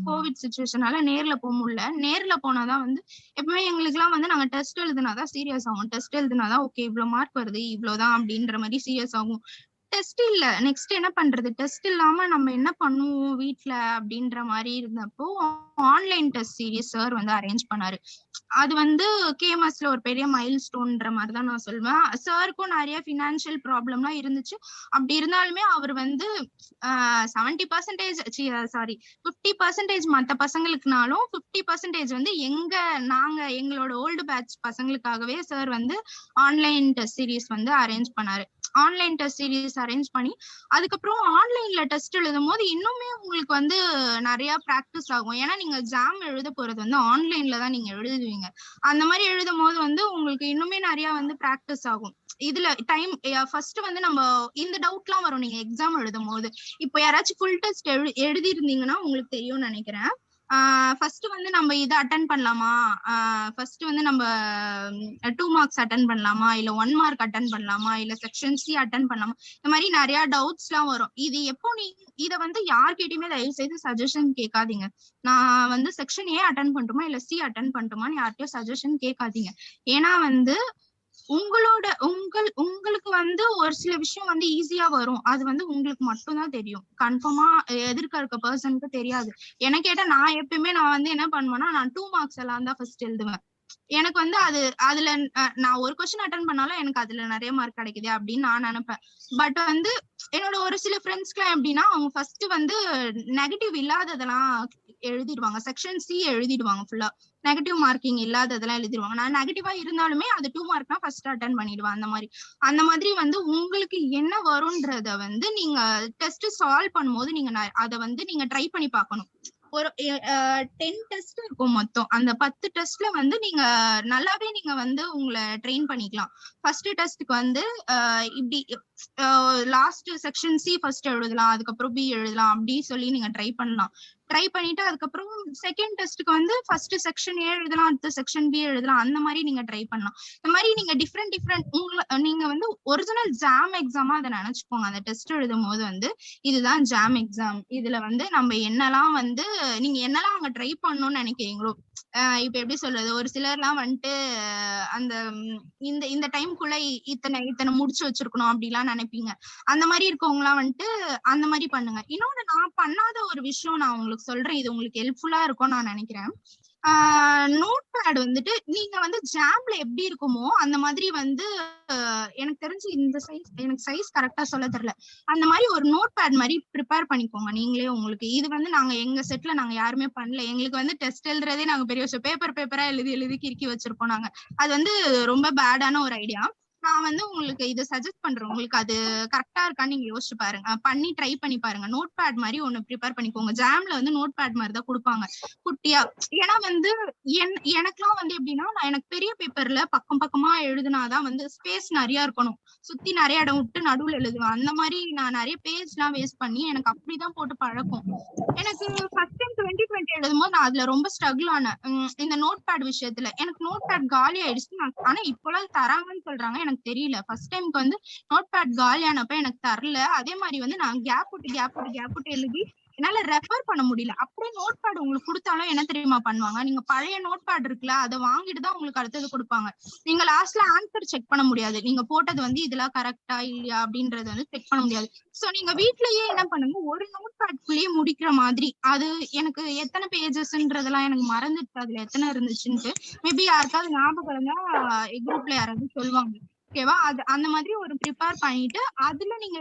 கோவிட் சிச்சுவேஷனால நேர்ல போக முடியல. நேர்ல போனாதான் வந்து எப்பவுமே எங்களுக்கு எல்லாம் வந்து நாங்க டெஸ்ட் எழுதுனாதான் சீரியஸ் ஆகும். டெஸ்ட் எழுதுனாதான் ஓகே இவ்வளவு மார்க் வருது இவ்வளவுதான் அப்படின்ற மாதிரி சீரியஸ் ஆகும். டெஸ்ட் இல்ல நெக்ஸ்ட் என்ன பண்றது, டெஸ்ட் இல்லாம நம்ம என்ன பண்ணுவோம் வீட்டுல அப்படின்ற மாதிரி இருந்தப்போ ஆன்லைன் டெஸ்ட் சீரிஸ் சார் வந்து அரேஞ்ச் பண்ணாரு. அது வந்து கேமஸ்ல ஒரு பெரிய மைல் ஸ்டோன்ற மாதிரிதான் நான் சொல்லுவேன். சாருக்கும் நிறைய பினான்சியல் ப்ராப்ளம்லாம் இருந்துச்சு. அப்படி இருந்தாலுமே அவர் வந்து 50% மத்த பசங்களுக்குனாலும் 50% வந்து எங்களோட ஓல்டு பேட்ச் பசங்களுக்காகவே சார் வந்து ஆன்லைன் டெஸ்ட் சீரிஸ் வந்து அரேஞ்ச் பண்ணாரு. ஆன்லைன் டெஸ்ட் சீரிஸ் அரேஞ்ச் பண்ணி அதுக்கப்புறம் ஆன்லைன்ல டெஸ்ட் எழுதும் போது இன்னுமே உங்களுக்கு வந்து நிறைய பிராக்டிஸ் ஆகும். ஏன்னா நீங்க ஜாம் எழுத போறது வந்து ஆன்லைன்ல தான் நீங்க எழுதுவீங்க. அந்த மாதிரி எழுதும் போது வந்து உங்களுக்கு இன்னுமே நிறைய வந்து பிராக்டிஸ் ஆகும். இதுல டைம் ஃபர்ஸ்ட் வந்து நம்ம இந்த டவுட் எல்லாம் வரும் நீங்க எக்ஸாம் எழுதும் போது. இப்போ யாராச்சும் ஃபுல் டெஸ்ட் எழுதி இருந்தீங்கன்னா உங்களுக்கு தெரியும்னு நினைக்கிறேன். ஃபர்ஸ்ட் வந்து நம்ம இதை அட்டன் பண்ணலாமா, ஃபர்ஸ்ட் வந்து நம்ம 2 marks அட்டன் பண்ணலாமா, இல்ல 1 mark அட்டன் பண்ணலாமா, இல்ல செக்ஷன் சி அட்டன் பண்ணலாமா, இந்த மாதிரி நிறைய டவுட்ஸ் எல்லாம் வரும். இது எப்போ இத வந்து யார்கிட்டயுமே தயவு செய்து சஜஷன் கேட்காதீங்க. நான் வந்து செக்ஷன் ஏ அட்டன் பண்ணட்டுமா இல்ல சி அட்டன் பண்ணட்டுமான்னு யார்கிட்டயும் சஜஷன் கேட்காதீங்க. ஏன்னா வந்து உங்களுக்கு வந்து ஒரு சில விஷயம் வந்து ஈஸியா வரும். அது வந்து உங்களுக்கு மட்டும்தான் தெரியும். கன்ஃபார்மா எதிர்க்க இருக்க பர்சனுக்கு தெரியாது. என்ன கேட்டா நான் எப்பயுமே நான் வந்து என்ன பண்ணுவேன்னா, நான் 2 marks எல்லாம் தான் ஃபர்ஸ்ட் எழுதுவேன். எனக்கு வந்து அதுல நான் ஒரு கொஸ்டின் அட்டன் பண்ணாலும் எனக்கு அதுல நிறைய மார்க் கிடைக்குது அப்படின்னு நான் நினைப்பேன். பட் வந்து என்னோட ஒரு சில ஃப்ரெண்ட்ஸ்க்குலாம் எப்படின்னா, அவங்க ஃபர்ஸ்ட் வந்து நெகட்டிவ் இல்லாததெல்லாம் எழுதிடுவாங்க. செக்ஷன் சி எழுதிடுவாங்க ஃபுல்லா. நெகட்டிவ் மார்க்கிங் இல்லாததெல்லாம் எழுதிடுவாங்க. நான் நெகட்டிவா இருந்தாலுமே அது 2 mark ஃபர்ஸ்ட் அட்டன் பண்ணிடுவேன். அந்த மாதிரி வந்து உங்களுக்கு என்ன வரும்ன்றத வந்து நீங்க டெஸ்ட் சால்வ் பண்ணும்போது நீங்க அதை வந்து நீங்க ட்ரை பண்ணி பார்க்கணும். ஒரு 10 டெஸ்ட் இருக்கும் மொத்தம். அந்த 10 டெஸ்ட்ல வந்து நீங்க நல்லாவே நீங்க வந்து உங்களை ட்ரெயின் பண்ணிக்கலாம். ஃபர்ஸ்ட் டெஸ்ட்க்கு வந்து இப்படி லாஸ்ட் செக்ஷன் சி ஃபர்ஸ்ட் எழுதலாம், அதுக்கப்புறம் பி எழுதலாம் அப்படி சொல்லி நீங்க ட்ரை பண்ணலாம். ட்ரை பண்ணிட்டு அதுக்கப்புறம் செகண்ட் டெஸ்ட்க்கு வந்து ஃபர்ஸ்ட் செக்ஷன் ஏ எழுதலாம், அடுத்த செக்ஷன் பி எழுதலாம். அந்த மாதிரி நீங்க ட்ரை பண்ணலாம். இந்த மாதிரி நீங்க டிஃப்ரெண்ட் நீங்க வந்து ஒரிஜினல் ஜாம் எக்ஸாமா அதை நினைச்சுக்கோங்க. அந்த டெஸ்ட் எழுதும் போது வந்து இதுதான் ஜாம் எக்ஸாம். இதுல வந்து நம்ம என்னெல்லாம் வந்து நீங்க என்னெல்லாம் அங்க ட்ரை பண்ணணும்னு நினைக்கிறீங்களோ, இப்ப எப்படி சொல்றது, ஒரு சிலர்லாம் வந்துட்டு அந்த இந்த டைம்குள்ள இத்தனை முடிச்சு வச்சிருக்கணும் அப்படிலாம் நினைப்பீங்க. அந்த மாதிரி இருக்கவங்க எல்லாம் வந்துட்டு அந்த மாதிரி பண்ணுங்க. இன்னொன்னு நான் பண்ணாத ஒரு விஷயம் நான் உங்களுக்கு சொல்றேன், இது உங்களுக்கு ஹெல்ப்ஃபுல்லா இருக்கும் நான் நினைக்கிறேன். நோட் பேட் வந்துட்டு நீங்க வந்து ஜாம்ல எப்படி இருக்குமோ அந்த மாதிரி வந்து எனக்கு தெரிஞ்சு இந்த சைஸ், எனக்கு சைஸ் கரெக்டா சொல்ல தெரியல, அந்த மாதிரி ஒரு நோட் பேட் மாதிரி ப்ரிப்பேர் பண்ணிக்கோங்க நீங்களே உங்களுக்கு. இது வந்து நாங்க எங்க செட்ல நாங்க யாருமே பண்ணல. எங்களுக்கு வந்து டெஸ்ட் எழுதுறதே நாங்க பெரிய விஷயம் பேப்பரா எழுதி கிறுக்கி வச்சிருப்போம் நாங்க. அது வந்து ரொம்ப பேடான ஒரு ஐடியா. நான் வந்து உங்களுக்கு இதை சஜஸ்ட் பண்றேன். உங்களுக்கு அது கரெக்டா இருக்கான்னு நீங்க யோசிச்சு பாருங்க, பண்ணி ட்ரை பண்ணி பாருங்க. நோட் பேட் மாதிரி ஒண்ணு ப்ரிப்பேர் பண்ணிக்கோங்க. ஜாம்ல வந்து நோட் பேட் மாதிரி தான் கொடுப்பாங்க குட்டியா. ஏன்னா வந்து எனக்குலாம் வந்து எப்படின்னா, எனக்கு பெரிய பேப்பர்ல பக்கமா எழுதுனாதான் வந்து ஸ்பேஸ் நிறைய இருக்கணும், சுத்தி நிறைய இடம் விட்டு நடுவுல எழுதுவேன். அந்த மாதிரி நான் நிறைய பேஜ் எல்லாம் வேஸ்ட் பண்ணி எனக்கு அப்படிதான் போட்டு பழக்கம். எனக்கு ஃபர்ஸ்ட் டைம் 2020 எழுதும் போது நான் அதுல ரொம்ப ஸ்ட்ரகிள் ஆனேன் இந்த நோட் பேட் விஷயத்துல. எனக்கு நோட் பேட் காலி ஆயிடுச்சு. ஆனா இப்போலாம் தராங்கன்னு சொல்றாங்க, எனக்கு தெரியல. ஃபர்ஸ்ட் டைம்க்கு வந்து நோட் பேட் காலியானப்ப எனக்கு தரல. அதே மாதிரி வந்து நான் கேப் விட்டு எழுதி என்னால ரெஃபர் பண்ண முடியல. அப்படியே நோட் பேட் உங்களுக்கு கொடுத்தாலும் என்ன தெரியுமா பண்ணுவாங்க, நீங்க பழைய நோட் பேட் இருக்குல்ல அதை வாங்கிட்டு தான் உங்களுக்கு அடுத்தது கொடுப்பாங்க. நீங்க லாஸ்ட்ல ஆன்சர் செக் பண்ண முடியாது, நீங்க போட்டது வந்து இதெல்லாம் கரெக்டா இல்லையா அப்படின்றது வந்து செக் பண்ண முடியாது. சோ நீங்க வீட்லயே என்ன பண்ணுங்க, ஒரு நோட் பேட்குள்ளேயே முடிக்கிற மாதிரி. அது எனக்கு எத்தனை பேஜஸ்ன்றதெல்லாம் எனக்கு மறந்துட்டு அதுல எத்தனை இருந்துச்சுன்ட்டு, மேபி யாருக்காவது ஞாபகம் இருந்தா குரூப்ல யாராவது சொல்லுவாங்க. ஓகேவா? அது அந்த மாதிரி ஒரு ப்ரிப்பேர் பண்ணிட்டு அதுல நீங்க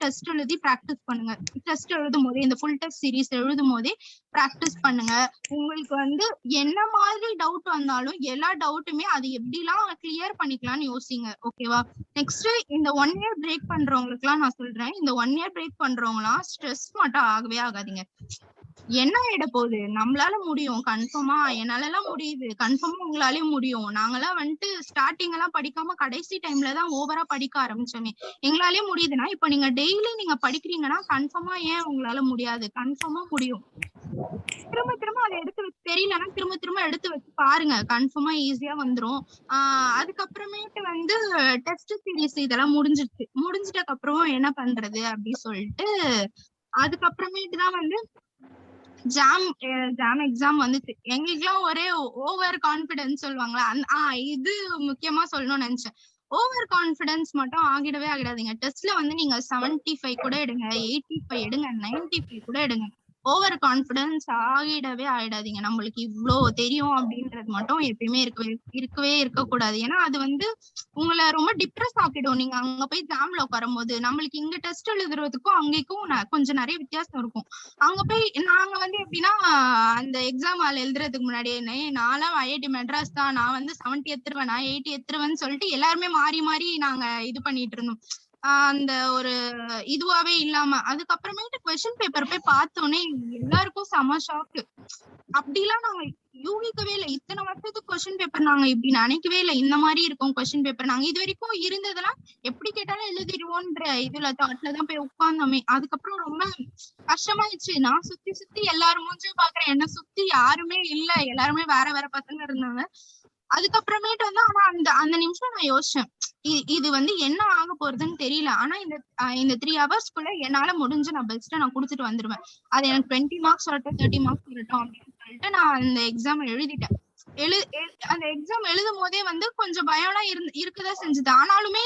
டெஸ்ட் எழுதி பிராக்டிஸ் பண்ணுங்க. டெஸ்ட் எழுதும் போதே, இந்த ஃபுல் டெஸ்ட் சீரீஸ் எழுதும் போதே பிராக்டிஸ் பண்ணுங்க. உங்களுக்கு வந்து என்ன மாதிரி டவுட் வந்தாலும் எல்லா டவுட்டுமே அது எப்படிலாம் கிளியர் பண்ணிக்கலாம்னு யோசிங்க. ஓகேவா? நெக்ஸ்ட் இந்த 1 year பிரேக் பண்றவங்களுக்கு எல்லாம் நான் சொல்றேன், இந்த 1 year பிரேக் பண்றவங்க எல்லாம் ஸ்ட்ரெஸ் மட்டும் ஆகவே ஆகாதீங்க. என்ன ஆயிட போகுது, நம்மளால முடியும். கன்ஃபார்மா என்னால எல்லாம் முடியுது, கன்ஃபார்மா உங்களாலயும் முடியும். நாங்கெல்லாம் வந்துட்டு ஸ்டார்டிங் எல்லாம் படிக்காம கடைசி டைம்ல தான் ஓவரா படிக்க ஆரம்பிச்சோமே. எங்களாலயே முடியுதுன்னா இப்ப நீங்க டெய்லி நீங்க படிக்கிறீங்கன்னா கன்ஃபார்மா ஏன் உங்களால முடியாது? கன்ஃபார்மா முடியும். திரும்ப அதை எடுத்து வச்சு தெரியலன்னா திரும்ப எடுத்து வச்சு பாருங்க, கன்ஃபார்மா ஈஸியா வந்துரும். அதுக்கப்புறமேட்டு வந்து டெஸ்ட் சீரீஸ் இதெல்லாம் முடிஞ்சிட்டக்கு அப்புறம் என்ன பண்றது அப்படி சொல்லிட்டு அதுக்கப்புறமேட்டு தான் வந்து ஜாம் எக்ஸாம் வந்துச்சு. எங்களுக்குலாம் ஒரே ஓவர் கான்பிடன்ஸ் சொல்லுவாங்களா, இது முக்கியமா சொல்லணும்னு நினைச்சேன். ஓவர் கான்பிடன்ஸ் மட்டும் ஆகிடவே ஆகிடாதீங்க. டெஸ்ட்ல வந்து நீங்க 75 கூட எடுங்க, 85 எடுங்க, 95 கூட எடுங்க. ஓவர் கான்பிடன்ஸ் ஆகிடவே ஆயிடாதீங்க. நம்மளுக்கு இவ்ளோ தெரியும் அப்படின்றது மட்டும் எப்பயுமே இருக்கவே இருக்கக்கூடாது. ஏன்னா அது வந்து உங்களை ரொம்ப டிப்ரெஸ் ஆக்கிடும். நீங்க அங்க போய் ஜாம்ல உட்காரும் போது நம்மளுக்கு இங்க டெஸ்ட் எழுதுறதுக்கும் அங்கேயும் கொஞ்சம் நிறைய வித்தியாசம் இருக்கும். அங்க போய் நாங்க வந்து எப்படின்னா, அந்த எக்ஸாம் ஹால் எழுதுறதுக்கு முன்னாடியே நான்லாம் IIT மெட்ராஸ் தான், நான் வந்து 70 எடுத்துருவேன், நான் 80 எடுத்துருவேன்னு சொல்லிட்டு எல்லாருமே மாறி நாங்க இது பண்ணிட்டு இருந்தோம். அந்த ஒரு இதுவாவே இல்லாம அதுக்கப்புறமேட்டு கொஸ்டின் பேப்பர் போய் பார்த்தோன்னே எல்லாருக்கும் செம ஷாக்கு. அப்படிலாம் நாங்க யூகிக்கவே இல்லை. இத்தனை வருஷத்துக்கு கொஸ்டின் பேப்பர் நாங்க இப்படி நினைக்கவே இல்லை. இந்த மாதிரி இருக்கும் கொஸ்டின் பேப்பர். நாங்க இது வரைக்கும் இருந்ததெல்லாம் எப்படி கேட்டாலும் எழுதிடுவோன்ற இதுல தாட்லதான் போய் உட்கார்ந்தோமே. அதுக்கப்புறம் ரொம்ப கஷ்டமாயிடுச்சு. நான் சுத்தி சுத்தி எல்லாரும் மூஞ்சும் பாக்குறேன், என்ன சுத்தி யாருமே இல்ல, எல்லாருமே வேற வேற பசங்க இருந்தாங்க. அதுக்கப்புறமேட்டு வந்து ஆனா அந்த நிமிஷம் நான் யோசிச்சேன், இது வந்து என்ன ஆக போறதுன்னு தெரியல. ஆனா இந்த 3 ஹவர்ஸ்க்குள்ள என்னால முடிஞ்ச நான் பெஸ்ட்டா நான் குடுத்துட்டு வந்துருவேன். அது எனக்கு 20 மார்க்ஸ் வரட்டும் 30 மார்க்ஸ் வரட்டும் அப்படின்னு சொல்லிட்டு நான் அந்த எக்ஸாம் எழுதிட்டேன். அந்த எக்ஸாம் எழுதும் போதே வந்து கொஞ்சம் பயம்லாம் இருக்குதான் செஞ்சது. ஆனாலுமே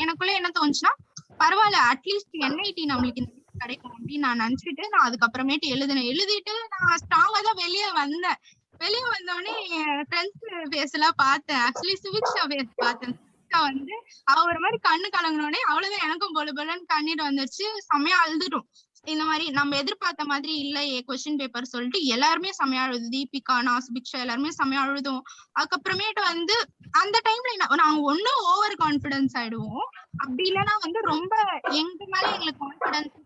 எனக்குள்ள என்ன தோணுச்சுன்னா, பரவாயில்ல, அட்லீஸ்ட் NIT நம்மளுக்கு இந்த கிடைக்கும் அப்படின்னு நான் நினைச்சிட்டு நான் அதுக்கப்புறமேட்டு எழுதிட்டு நான் ஸ்ட்ராங்கா தான் வெளியே வந்தேன். வெளியே வந்தோடனே என் ஃப்ரெண்ட்ஸ் ஃபேஸ் எல்லாம் பார்த்தேன். ஆக்சுவலி சுவிக்ஷா ஃபேஸ் பார்த்தேன். வந்து அவ ஒரு மாதிரி கண்ணு கலங்கினோடனே அவ்வளவுதான் எனக்கும் பொல பொலன்னு கண்ணீர் வந்துருச்சு. செம்மையா அழுதுட்டோம். இந்த மாதிரி நம்ம எதிர்பார்த்த மாதிரி இல்லையே கொஸ்டின் பேப்பர் சொல்லிட்டு எல்லாருமே செம்மையா அழுது. தீபிகா, நான், சுபிக்ஷா எல்லாருமே செம்மையா அழுதும். அதுக்கப்புறமேட்டு வந்து அந்த டைம்ல நாங்க ஒன்னும் ஓவர் கான்பிடன்ஸ் ஆயிடுவோம், அப்படி இல்லைன்னா வந்து ரொம்ப எங்க மேல எங்களுக்கு கான்பிடன்ஸ்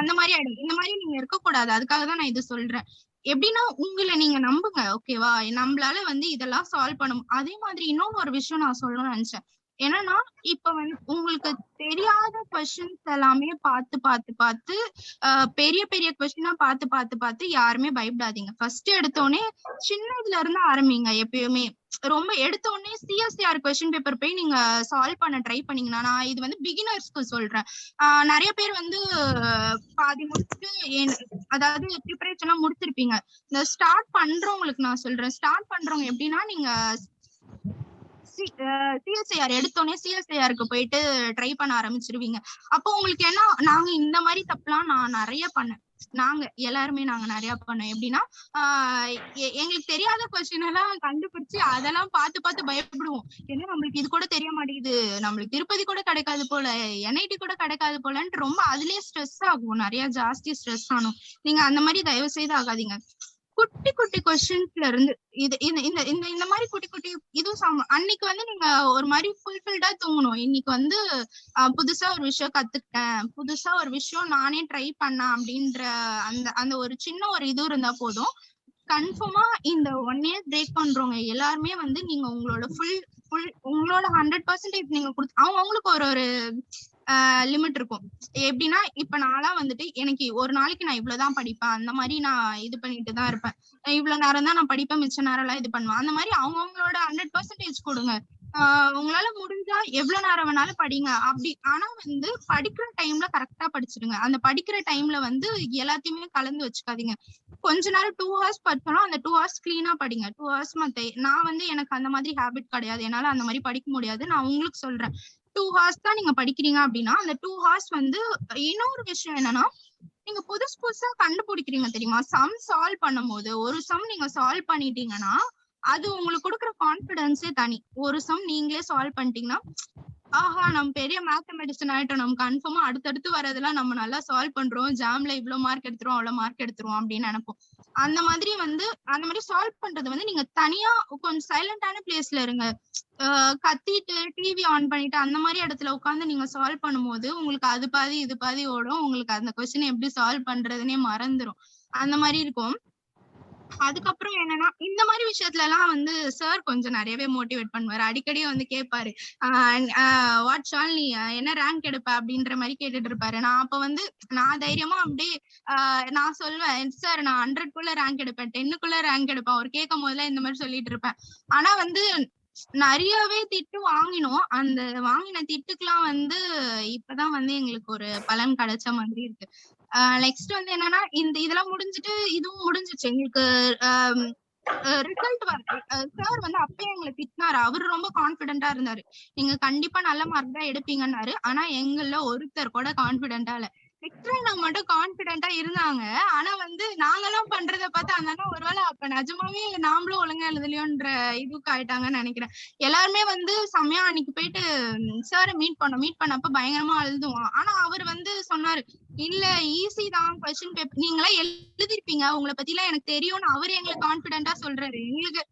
அந்த மாதிரி ஆயிடும். இந்த மாதிரி நீங்க இருக்கக்கூடாது. அதுக்காக தான் நான் இது சொல்றேன். எப்படின்னா உங்களை நீங்க நம்புங்க, ஓகேவா? நம்மளால வந்து இதெல்லாம் சால்வ் பண்ணும். அதே மாதிரி இன்னொன்னு ஒரு விஷயம் நான் சொல்லணும்னு நினைச்சேன். என்னன்னா இப்ப வந்து உங்களுக்கு தெரியாத கொஸ்டின்ஸ் எல்லாமே பார்த்து பெரிய பெரிய கொஸ்டினா பார்த்து யாருமே பயப்படாதீங்க. ஃபர்ஸ்ட் எடுத்தோடனே சின்னதுல இருந்து ஆரம்பிங்க. எப்பயுமே ரொம்ப எடுத்தோடனே சிஎஸ்சிஆர் கொஸ்டின் பேப்பர் போய் நீங்க சால்வ் பண்ண ட்ரை பண்ணீங்கன்னா, நான் இது வந்து பிகினர்ஸ்க்கு சொல்றேன். நிறைய பேர் வந்து பாதி முடிச்சுட்டு அதாவது ப்ரிப்பரேஷன் எல்லாம் முடிச்சிருப்பீங்க. இந்த ஸ்டார்ட் பண்றவங்களுக்கு நான் சொல்றேன். ஸ்டார்ட் பண்றவங்க எப்படின்னா, நீங்க சிஎஸ்ஐஆர் எடுத்தோடனே சிஎஸ்ஐஆருக்கு போயிட்டு ட்ரை பண்ண ஆரம்பிச்சிருவீங்க. அப்போ உங்களுக்கு என்ன, நாங்க இந்த மாதிரி தப்புலாம் நான் நிறைய பண்ணேன். நாங்க நிறைய பண்ணோம். எப்படின்னா எங்களுக்கு தெரியாத கொஸ்டின் எல்லாம் கண்டுபிடிச்சு அதெல்லாம் பார்த்து பயப்படுவோம். ஏன்னா நம்மளுக்கு இது கூட தெரிய மாட்டேங்குது, நம்மளுக்கு திருப்பதி கூட கிடைக்காது போல, NIT கூட கிடைக்காது போலன்ட்டு ரொம்ப அதுலயே ஸ்ட்ரெஸ் ஆகும். நிறைய ஜாஸ்தி ஸ்ட்ரெஸ் ஆகும். நீங்க அந்த மாதிரி தயவு செய்து ஆகாதீங்க. குட்டி குட்டி கொஸ்டின்ஸ்ல இருந்து இது இந்த மாதிரி குட்டி குட்டி இதுவும் அன்னைக்கு வந்து நீங்க ஒரு மாதிரி ஃபுல்ஃபில்டா தூங்கணும். இன்னைக்கு வந்து புதுசா ஒரு விஷயம் கத்துக்கிட்டேன், புதுசா ஒரு விஷயம் நானே ட்ரை பண்ணேன் அப்படின்ற அந்த ஒரு சின்ன ஒரு இது இருந்தா போதும். கன்ஃபார்மா இந்த 1 year பிரேக் பண்றவங்க எல்லாருமே வந்து நீங்க உங்களோட உங்களோட 100% நீங்க அவங்களுக்கு ஒரு லிமிட் இருக்கும். எப்படின்னா இப்ப நான்லாம் வந்துட்டு எனக்கு ஒரு நாளைக்கு நான் இவ்வளவுதான் படிப்பேன், அந்த மாதிரி நான் இது பண்ணிட்டு தான் இருப்பேன். இவ்வளவு நேரம் தான் நான் படிப்பேன், மிச்ச நேரம் எல்லாம் இது பண்ணுவேன். அந்த மாதிரி அவங்களோட 100% கொடுங்க. உங்களால முடிஞ்சா எவ்வளவு நேரம் வேணாலும் படிங்க. அப்படி ஆனா வந்து படிக்கிற டைம்ல கரெக்டா படிச்சிடுங்க. அந்த படிக்கிற டைம்ல வந்து எல்லாத்தையுமே கலந்து வச்சுக்காதீங்க. கொஞ்ச நேரம் 2 hours படிச்சாலும் அந்த 2 hours கிளீனா படிங்க. 2 hours நான் வந்து எனக்கு அந்த மாதிரி ஹேபிட் கிடையாது, என்னால அந்த மாதிரி படிக்க முடியாது. நான் உங்களுக்கு சொல்றேன், 2 hours தான் நீங்க படிக்கிறீங்க அப்படின்னா அந்த 2 hours வந்து இன்னொரு விஷயம் என்னன்னா, நீங்க புதுசா கண்டுபிடிக்கிறீங்க தெரியுமா? சம் சால்வ் பண்ணும் போது ஒரு சம் நீங்க சால்வ் பண்ணிட்டீங்கன்னா அது உங்களுக்கு கொடுக்குற கான்பிடன்ஸே தனி. ஒரு சம் நீங்களே சால்வ் பண்ணிட்டீங்கன்னா, ஆஹா நம்ம பெரிய மேத்தமெட்டிஷியன் ஆயிட்டோம், நம்ம கன்ஃபார்மா அடுத்தடுத்து வரதெல்லாம் நம்ம நல்லா சால்வ் பண்றோம், ஜாம்ல இவ்வளவு மார்க் எடுத்துரும் அவ்வளவு மார்க் எடுத்துரும் அப்படின்னு நினைப்போம். அந்த மாதிரி சால்வ் பண்றது வந்து நீங்க தனியா கொஞ்சம் சைலண்டான பிளேஸ்ல இருங்க. கத்திட்டு டிவி ஆன் பண்ணிட்டு அந்த மாதிரி இடத்துல உட்காந்து நீங்க சால்வ் பண்ணும்போது உங்களுக்கு அது பாதி இது பாதி ஓடும். உங்களுக்கு அந்த கொஸ்டின் எப்படி சால்வ் பண்றதுன்னே மறந்துரும். அந்த மாதிரி இருக்கும். அதுக்கப்புறம் என்னன்னா, இந்த மாதிரி விஷயத்துல எல்லாம் வந்து சார் கொஞ்சம் நிறையவே மோட்டிவேட் பண்ணுவாரு. அடிக்கடி வந்து கேட்பாரு, வாட் ஷாலினி என்ன ரேங்க் எடுப்ப அப்படின்ற மாதிரி கேட்டுட்டு இருப்பாரு. நான் அப்ப வந்து நான் தைரியமா அப்படியே நான் சொல்வேன், சார் நான் 100க்குள்ள ரேங்க் எடுப்பேன், 10க்குள்ள ரேங்க் எடுப்பேன். அவர் கேட்கும் போதெல்லாம் இந்த மாதிரி சொல்லிட்டு இருப்பேன். ஆனா வந்து நிறையவே திட்டு வாங்கினோம். அந்த வாங்கின திட்டுக்கெல்லாம் வந்து இப்பதான் வந்து எங்களுக்கு ஒரு பலன் கிடைச்ச மாதிரி இருக்கு. நெக்ஸ்ட் வந்து என்னன்னா, இதெல்லாம் முடிஞ்சிட்டு இதுவும் முடிஞ்சிச்சு எங்களுக்கு. ரிசல்ட் சார் வந்து அப்பயே எங்களை திட்டினாரு. அவரு ரொம்ப கான்பிடென்டா இருந்தாரு, நீங்க கண்டிப்பா நல்ல மார்க் தான் எடுப்பீங்கன்னாரு. ஆனா எங்கள ஒருத்தர் கூட கான்பிடென்டா இல்ல. நெக்ஸ்ட் மட்டும் கான்பிடென்டா இருந்தாங்க. ஆனா வந்து நாங்களும் பண்றத பார்த்து அந்த ஒருவேளை அப்ப நிஜமாவே நாமளும் ஒழுங்கா எழுதலையோன்ற இதுக்கு ஆயிட்டாங்கன்னு நினைக்கிறேன். எல்லாருமே வந்து செம்மையா அன்னைக்கு போயிட்டு சாரை மீட் பண்ணப்ப பயங்கரமா அழுதுவோம். ஆனா அவர் வந்து சொன்னாரு, இல்ல ஈஸி தான் கொஸ்டின் பேப்பர், நீங்களா எழுதிருப்பீங்க, உங்களை பத்தி எல்லாம் எனக்கு தெரியும்னு அவரு எங்களுக்கு கான்பிடென்டா சொல்றாரு. எங்களுக்கு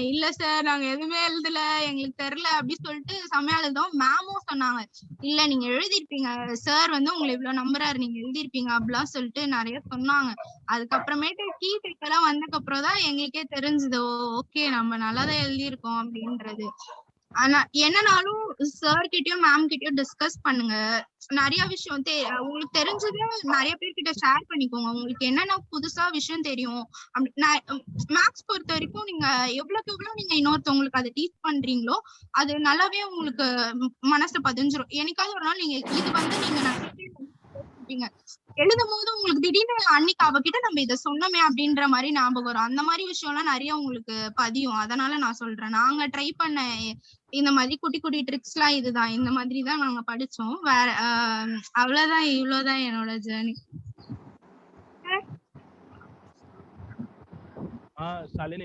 இல்ல சார் நாங்க எதுவுமே எழுதல, எங்களுக்கு தெரியல அப்படி சொல்லிட்டு செம்மையா எழுதோம். மேமும் சொன்னாங்க இல்ல நீங்க எழுதிருப்பீங்க, சார் வந்து உங்களை இவ்வளவு நம்புறாரு, நீங்க எழுதிருப்பீங்க அப்படிலாம் சொல்லிட்டு நிறைய சொன்னாங்க. அதுக்கப்புறமேட்டு கீ எல்லாம் வந்ததுக்கு அப்புறம் தான் எங்களுக்கே தெரிஞ்சது ஓகே நம்ம நல்லாதான் எழுதியிருக்கோம் அப்படின்றது. ஆனா என்னனாலும் சார் கிட்டயும் மேம் கிட்டயும் டிஸ்கஸ் பண்ணுங்க. நிறைய விஷயம் உங்களுக்கு தெரிஞ்சது நிறைய பேர்கிட்ட ஷேர் பண்ணிக்கோங்க. உங்களுக்கு என்னென்ன புதுசா விஷயம் தெரியும் மேக்ஸ் பொறுத்த வரைக்கும் நீங்க எவ்வளவுக்கு எவ்வளவு நீங்க இன்னொருத்தவங்களுக்கு அதை டீச் பண்றீங்களோ அது நல்லாவே உங்களுக்கு மனசு பதிஞ்சிரும். என்னைக்காவது ஒரு நாள் நீங்க இது வந்து நீங்க எழுதும் போது உங்களுக்கு திடீர்னு அன்னைக்கு அவகிட்ட நம்ம இதை சொன்னோமே அப்படின்ற மாதிரி ஞாபகம் வரும். அந்த மாதிரி விஷயம் எல்லாம் நிறைய உங்களுக்கு பதியும். அதனால நான் சொல்றேன், நாங்க ட்ரை பண்ண இந்த மாதிரி குட்டி குட்டி ட்ரிக்ஸ் எல்லாம் இதுதான், இந்த மாதிரி தான் நாங்க படிச்சோம். வேற அவ்வளவுதான், இவ்வளவுதான் என்னோட ஜேர்னி. ஷாலினி